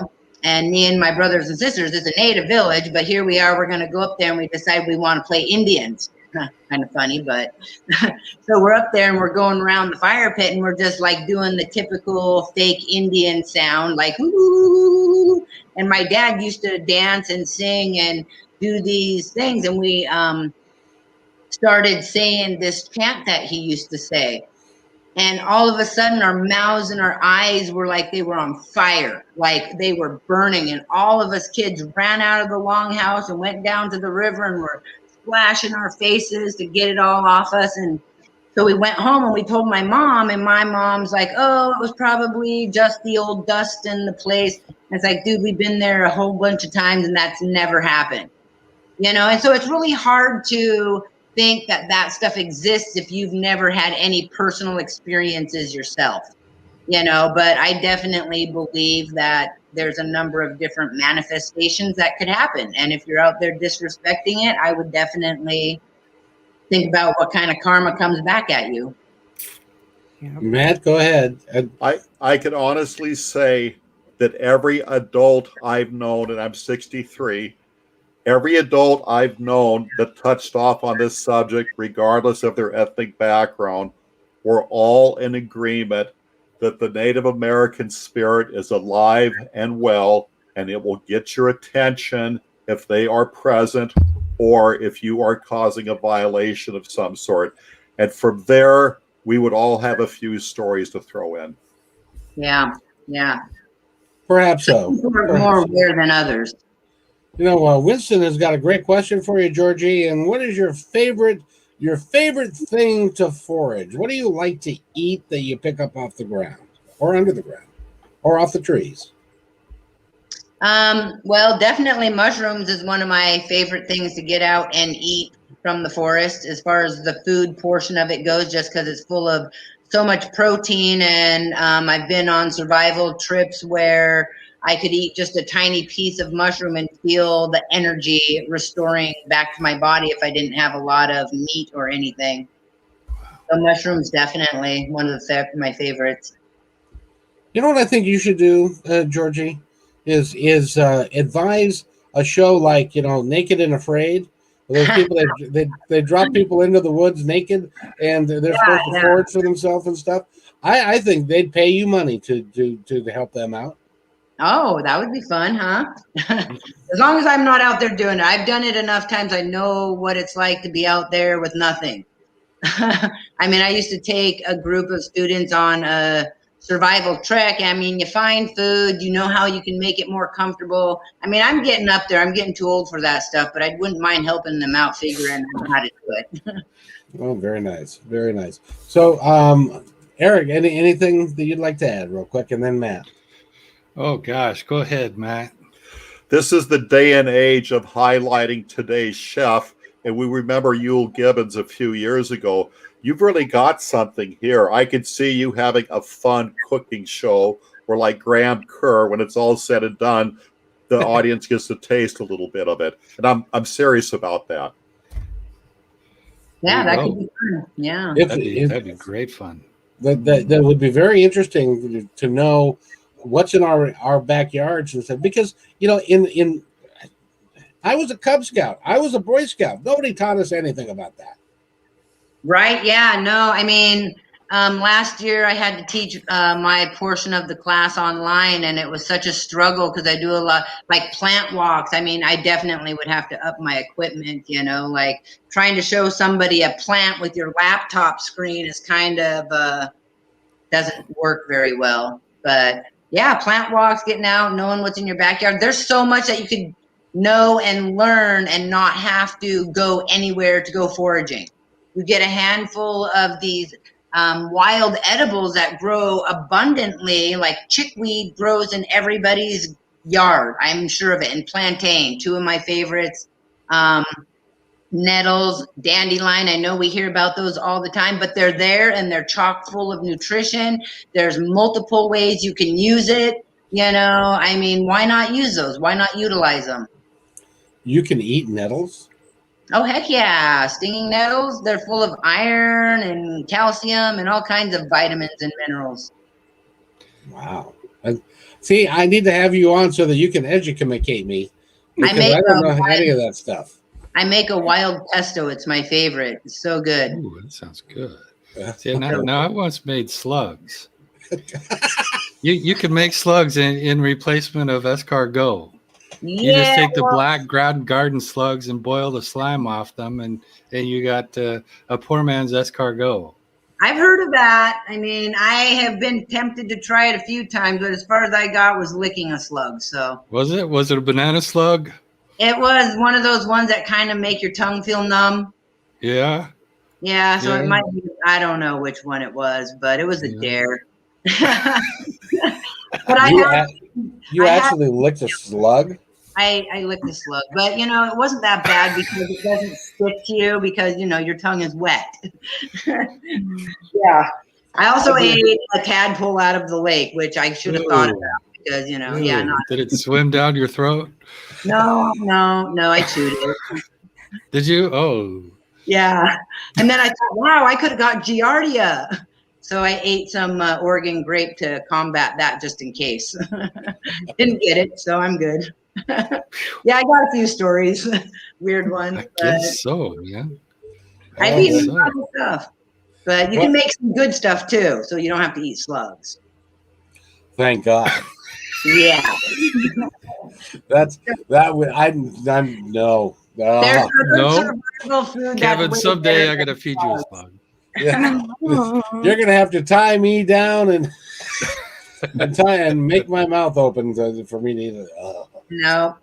Speaker 4: And me and my brothers and sisters, it's a native village, but here we are, we're going to go up there and we decide we want to play Indians. Kind of funny, but so we're up there and we're going around the fire pit and we're just like doing the typical fake Indian sound, like, ooh. And my dad used to dance and sing and do these things. And we, started saying this chant that he used to say. And all of a sudden, our mouths and our eyes were like they were on fire, like they were burning. And all of us kids ran out of the longhouse and went down to the river and were splashing our faces to get it all off us. And so we went home and we told my mom, and my mom's like, oh, it was probably just the old dust in the place. And it's like, dude, we've been there a whole bunch of times and that's never happened. You know, and so it's really hard to think that that stuff exists if you've never had any personal experiences yourself, you know. But I definitely believe that there's a number of different manifestations that could happen. And if you're out there disrespecting it, I would definitely think about what kind of karma comes back at you.
Speaker 2: Matt, go ahead.
Speaker 6: I can honestly say that every adult I've known, and I'm 63, every adult I've known that touched off on this subject, regardless of their ethnic background, were all in agreement that the Native American spirit is alive and well, and it will get your attention if they are present or if you are causing a violation of some sort. And from there, we would all have a few stories to throw in.
Speaker 4: Yeah, yeah.
Speaker 2: Perhaps so.
Speaker 4: More aware than others.
Speaker 2: You know, Winston has got a great question for you, Georgie. And what is your favorite thing to forage? What do you like to eat that you pick up off the ground or under the ground or off the trees?
Speaker 4: Well, definitely mushrooms is one of my favorite things to get out and eat from the forest as far as the food portion of it goes, just because it's full of so much protein. And I've been on survival trips where I could eat just a tiny piece of mushroom and feel the energy restoring back to my body if I didn't have a lot of meat or anything. So mushrooms, definitely one of my favorites.
Speaker 2: You know what I think you should do, Georgie, is advise a show like, you know, Naked and Afraid. Those people they drop people into the woods naked and they're supposed to forage for themselves and stuff. I think they'd pay you money to help them out. Oh,
Speaker 4: that would be fun, huh? As long as I'm not out there doing it. I've done it enough times. I know what it's like to be out there with nothing. I mean, I used to take a group of students on a survival trek. I mean, you find food, you know how you can make it more comfortable. I mean, I'm getting up there. I'm getting too old for that stuff, but I wouldn't mind helping them out figuring out how to do it.
Speaker 2: Oh, very nice. Very nice. So, Eric, anything that you'd like to add real quick, and then Matt?
Speaker 5: Oh, gosh. Go ahead, Matt.
Speaker 6: This is the day and age of highlighting today's chef. And we remember Yule Gibbons a few years ago. You've really got something here. I could see you having a fun cooking show where, like Graham Kerr, when it's all said and done, the audience gets to taste a little bit of it. And I'm serious about that.
Speaker 4: Yeah, that could be fun. Yeah.
Speaker 5: That'd be great fun.
Speaker 2: That would be very interesting to know what's in our backyards and stuff, because, you know, in I was a Cub Scout. I was a Boy Scout. Nobody taught us anything about that.
Speaker 4: Right. Yeah. No, I mean, last year I had to teach my portion of the class online, and it was such a struggle because I do a lot like plant walks. I mean, I definitely would have to up my equipment, like trying to show somebody a plant with your laptop screen is kind of doesn't work very well. But yeah, plant walks, getting out, knowing what's in your backyard. There's so much that you could know and learn and not have to go anywhere to go foraging. You get a handful of these wild edibles that grow abundantly, like chickweed grows in everybody's yard. I'm sure of it. And plantain, two of my favorites. Nettles, dandelion. I know we hear about those all the time, but they're there and they're chock full of nutrition. There's multiple ways you can use it. I mean, why not use those? Why not utilize them?
Speaker 2: You can eat nettles?
Speaker 4: Oh, heck yeah. Stinging nettles, they're full of iron and calcium and all kinds of vitamins and minerals.
Speaker 2: Wow. See, I need to have you on so that you can educate me. Because I don't know any of that stuff.
Speaker 4: I make a wild pesto. It's my favorite. It's so good.
Speaker 5: Ooh, that sounds good. See, now I once made slugs. You can make slugs in replacement of escargot. You just take the black garden slugs and boil the slime off them, and you got a poor man's escargot.
Speaker 4: I've heard of that. I mean, I have been tempted to try it a few times, but as far as I got was licking a slug. So was
Speaker 5: it a banana slug?
Speaker 4: It was one of those ones that kind of make your tongue feel numb.
Speaker 5: Yeah.
Speaker 4: Yeah. So it might be. I don't know which one it was, but it was a dare. But
Speaker 2: you actually licked a slug?
Speaker 4: I licked a slug, but it wasn't that bad because it doesn't stick to you because your tongue is wet. Yeah. I also ate a tadpole out of the lake, which I should have thought about because
Speaker 5: Did it swim down your throat?
Speaker 4: No, I chewed it.
Speaker 5: Did you? Oh.
Speaker 4: Yeah. And then I thought, wow, I could have got Giardia. So I ate some Oregon grape to combat that just in case. Didn't get it, so I'm good. Yeah, I got a few stories, weird ones.
Speaker 5: I guess so, yeah.
Speaker 4: I've eaten a lot of stuff, but you can make some good stuff too, so you don't have to eat slugs.
Speaker 2: Thank God.
Speaker 4: Yeah.
Speaker 2: No.
Speaker 4: There's
Speaker 5: no.
Speaker 4: survival food.
Speaker 5: Kevin, someday I gotta feed you a slug.
Speaker 2: Yeah. You're gonna have to tie me down and make my mouth open for me to eat it.
Speaker 4: No.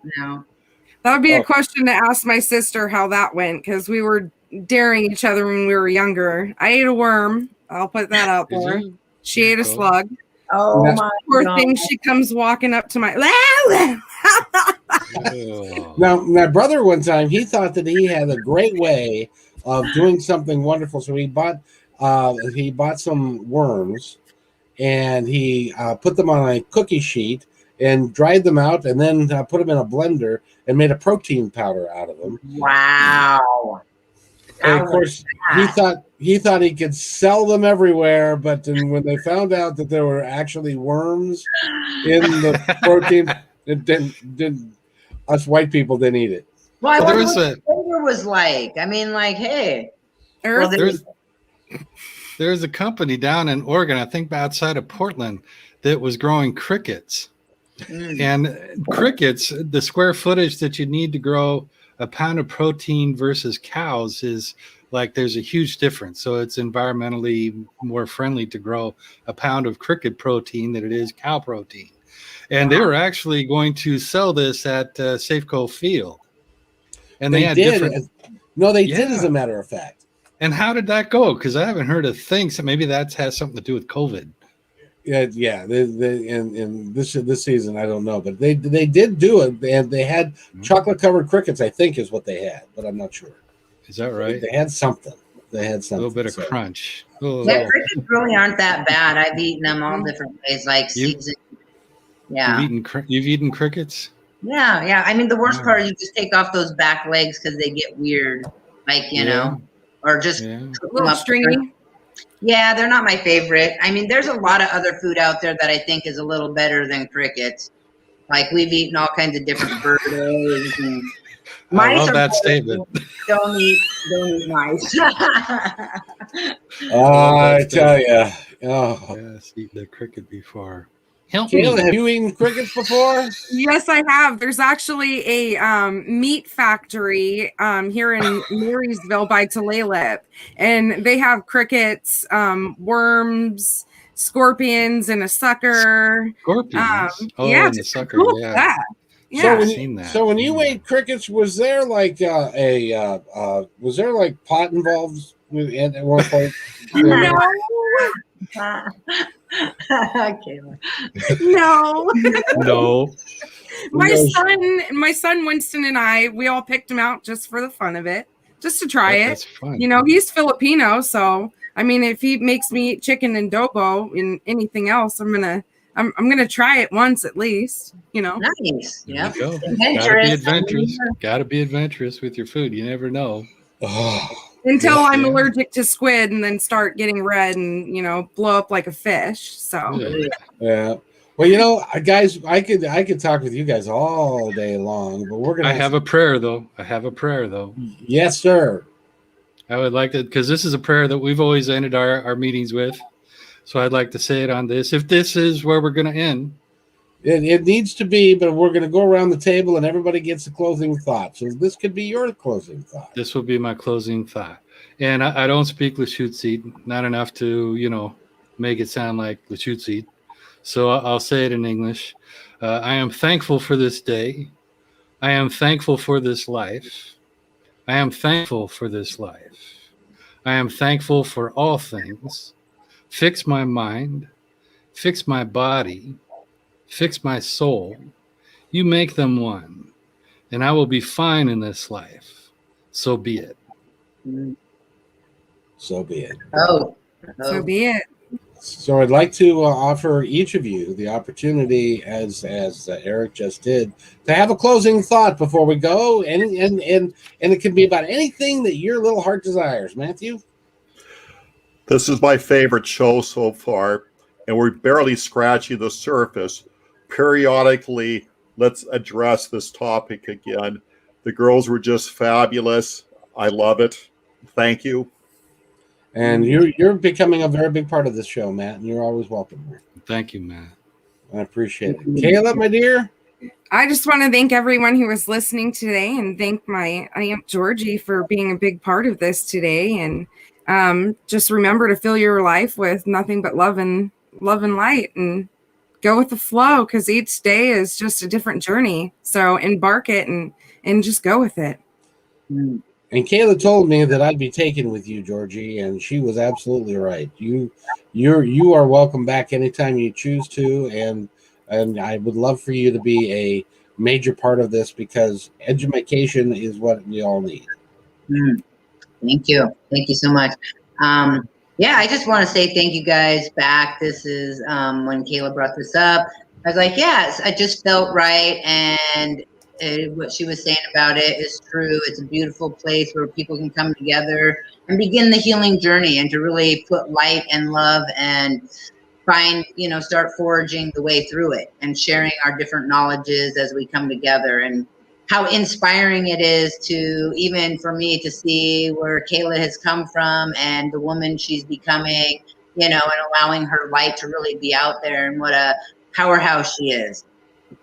Speaker 3: That would be a question to ask my sister how that went because we were daring each other when we were younger. I ate a worm. I'll put that out there. She ate a slug.
Speaker 4: Oh my
Speaker 3: poor thing! She comes walking up to my.
Speaker 2: Now, my brother one time he thought that he had a great way of doing something wonderful, so he bought some worms, and he put them on a cookie sheet and dried them out, and then put them in a blender and made a protein powder out of them.
Speaker 4: Wow!
Speaker 2: And of course, he thought he could sell them everywhere, but then when they found out that there were actually worms in the protein, it didn't. Us white people didn't eat it.
Speaker 4: Well, I wonder what the flavor was like. I mean, like, hey,
Speaker 5: there's a company down in Oregon, I think outside of Portland, that was growing crickets. And crickets, the square footage that you need to grow a pound of protein versus cows is like there's a huge difference. So it's environmentally more friendly to grow a pound of cricket protein than it is cow protein. And they were actually going to sell this at Safeco Field. And they had
Speaker 2: did.
Speaker 5: different.
Speaker 2: No, they did, as a matter of fact.
Speaker 5: And how did that go? Because I haven't heard a thing. So maybe that has something to do with COVID.
Speaker 2: Yeah. In this season, I don't know, but they did do it, and they had chocolate covered crickets. I think is what they had, but I'm not sure.
Speaker 5: Is that right?
Speaker 2: They had something. A
Speaker 5: little bit of crunch.
Speaker 4: Yeah, crickets really aren't that bad. I've eaten them all different ways, like season. Yeah.
Speaker 5: You've eaten crickets?
Speaker 4: Yeah. I mean, the worst part is you just take off those back legs because they get weird, like or just cook them up
Speaker 3: stringy.
Speaker 4: Yeah, they're not my favorite. I mean, there's a lot of other food out there that I think is a little better than crickets. Like we've eaten all kinds of different birds and
Speaker 5: I
Speaker 4: Mice
Speaker 5: love
Speaker 4: are
Speaker 5: that
Speaker 4: poison.
Speaker 5: statement.
Speaker 4: Don't eat mice.
Speaker 2: I tell you. Oh.
Speaker 5: Yes, eat the cricket before. Help
Speaker 2: Kayla,
Speaker 5: me.
Speaker 2: have you eaten crickets before?
Speaker 3: Yes, I have. There's actually a meat factory here in Marysville by Tulalip, and they have crickets, worms, scorpions, and a sucker.
Speaker 5: Scorpions.
Speaker 3: Yeah,
Speaker 5: And the
Speaker 3: just
Speaker 5: sucker.
Speaker 3: cool
Speaker 5: Yeah.
Speaker 3: stuff.
Speaker 2: So
Speaker 3: Yeah.
Speaker 2: when you ate crickets, was there like was there like pot involved at one point?
Speaker 3: No,
Speaker 4: Kayla.
Speaker 3: no.
Speaker 5: No.
Speaker 3: My son Winston and I, we all picked him out just for the fun of it, just to try it.
Speaker 5: That's fun.
Speaker 3: You know, he's Filipino, so I mean, if he makes me eat chicken and adobo and anything else, I'm gonna try it once at least. You know.
Speaker 4: Nice.
Speaker 5: There
Speaker 4: Yeah.
Speaker 5: you go.
Speaker 4: Adventurous.
Speaker 5: Gotta be adventurous with your food. You never know.
Speaker 2: Oh,
Speaker 3: Until I'm
Speaker 5: Yeah.
Speaker 3: allergic to squid and then start getting red and blow up like a fish. So
Speaker 2: yeah. Well, guys, I could talk with you guys all day long, but we're gonna.
Speaker 5: I have a prayer though.
Speaker 2: Yes, sir.
Speaker 5: I would like to, because this is a prayer that we've always ended our meetings with. So I'd like to say it on this. If this is where we're going to end.
Speaker 2: It needs to be, but we're going to go around the table and everybody gets a closing thought. So this could be your closing thought.
Speaker 5: This will be my closing thought. And I don't speak Lushootseed, not enough to, make it sound like Lushootseed. So I'll say it in English. I am thankful for this day. I am thankful for this life. I am thankful for this life. I am thankful for all things. Fix my mind. Fix my body. Fix my soul. You make them one, and I will be fine in this life. So be it.
Speaker 2: So be it.
Speaker 4: Oh.
Speaker 3: so be it.
Speaker 2: So I'd like to offer each of you the opportunity, as Eric just did, to have a closing thought before we go, and it can be about anything that your little heart desires. Matthew?
Speaker 6: This is my favorite show so far, and we're barely scratching the surface. Periodically, let's address this topic again. The girls were just fabulous. I love it. Thank you.
Speaker 2: And you're becoming a very big part of this show, Matt, and you're always welcome here.
Speaker 5: Thank you, Matt.
Speaker 2: I appreciate it. Kayla, my dear?
Speaker 3: I just want to thank everyone who was listening today and thank my Aunt Georgie for being a big part of this today. And just remember to fill your life with nothing but love and light and go with the flow, because each day is just a different journey. So embark it and just go with it.
Speaker 2: And Kayla told me that I'd be taken with you, Georgie, and she was absolutely right. You are welcome back anytime you choose to, and I would love for you to be a major part of this, because education is what we all need.
Speaker 4: Thank you so much. I just want to say thank you guys back. This is when Kayla brought this up, I was like, yes, I just felt right, and what she was saying about it is true. It's a beautiful place where people can come together and begin the healing journey, and to really put light and love and find, start foraging the way through it and sharing our different knowledges as we come together. And how inspiring it is to, even for me, to see where Kayla has come from and the woman she's becoming, and allowing her light to really be out there, and what a powerhouse she is.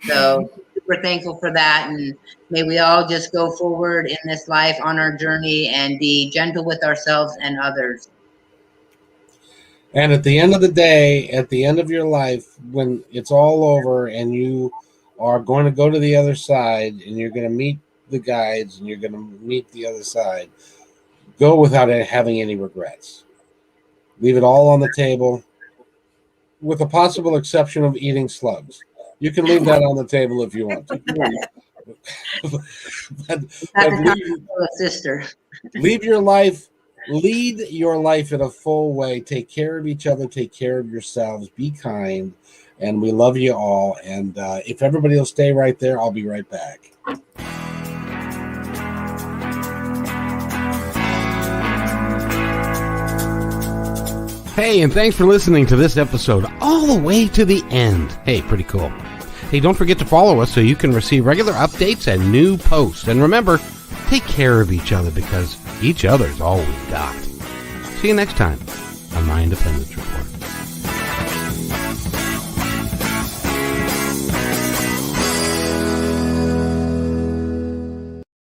Speaker 4: So super thankful for that, and may we all just go forward in this life on our journey and be gentle with ourselves and others.
Speaker 2: And at the end of the day, at the end of your life, when it's all over and you are going to go to the other side and you're going to meet the guides and you're going to meet the other side, go without having any regrets. Leave it all on the table, with the possible exception of eating slugs. You can leave that on the table if you want to.
Speaker 4: Sister.
Speaker 2: Lead your life in a full way. Take care of each other. Take care of yourselves. Be kind. And we love you all. And if everybody will stay right there, I'll be right back.
Speaker 1: Hey, and thanks for listening to this episode all the way to the end. Hey, pretty cool. Hey, don't forget to follow us so you can receive regular updates and new posts. And remember, take care of each other because each other's all we've got. See you next time on My Independence Report.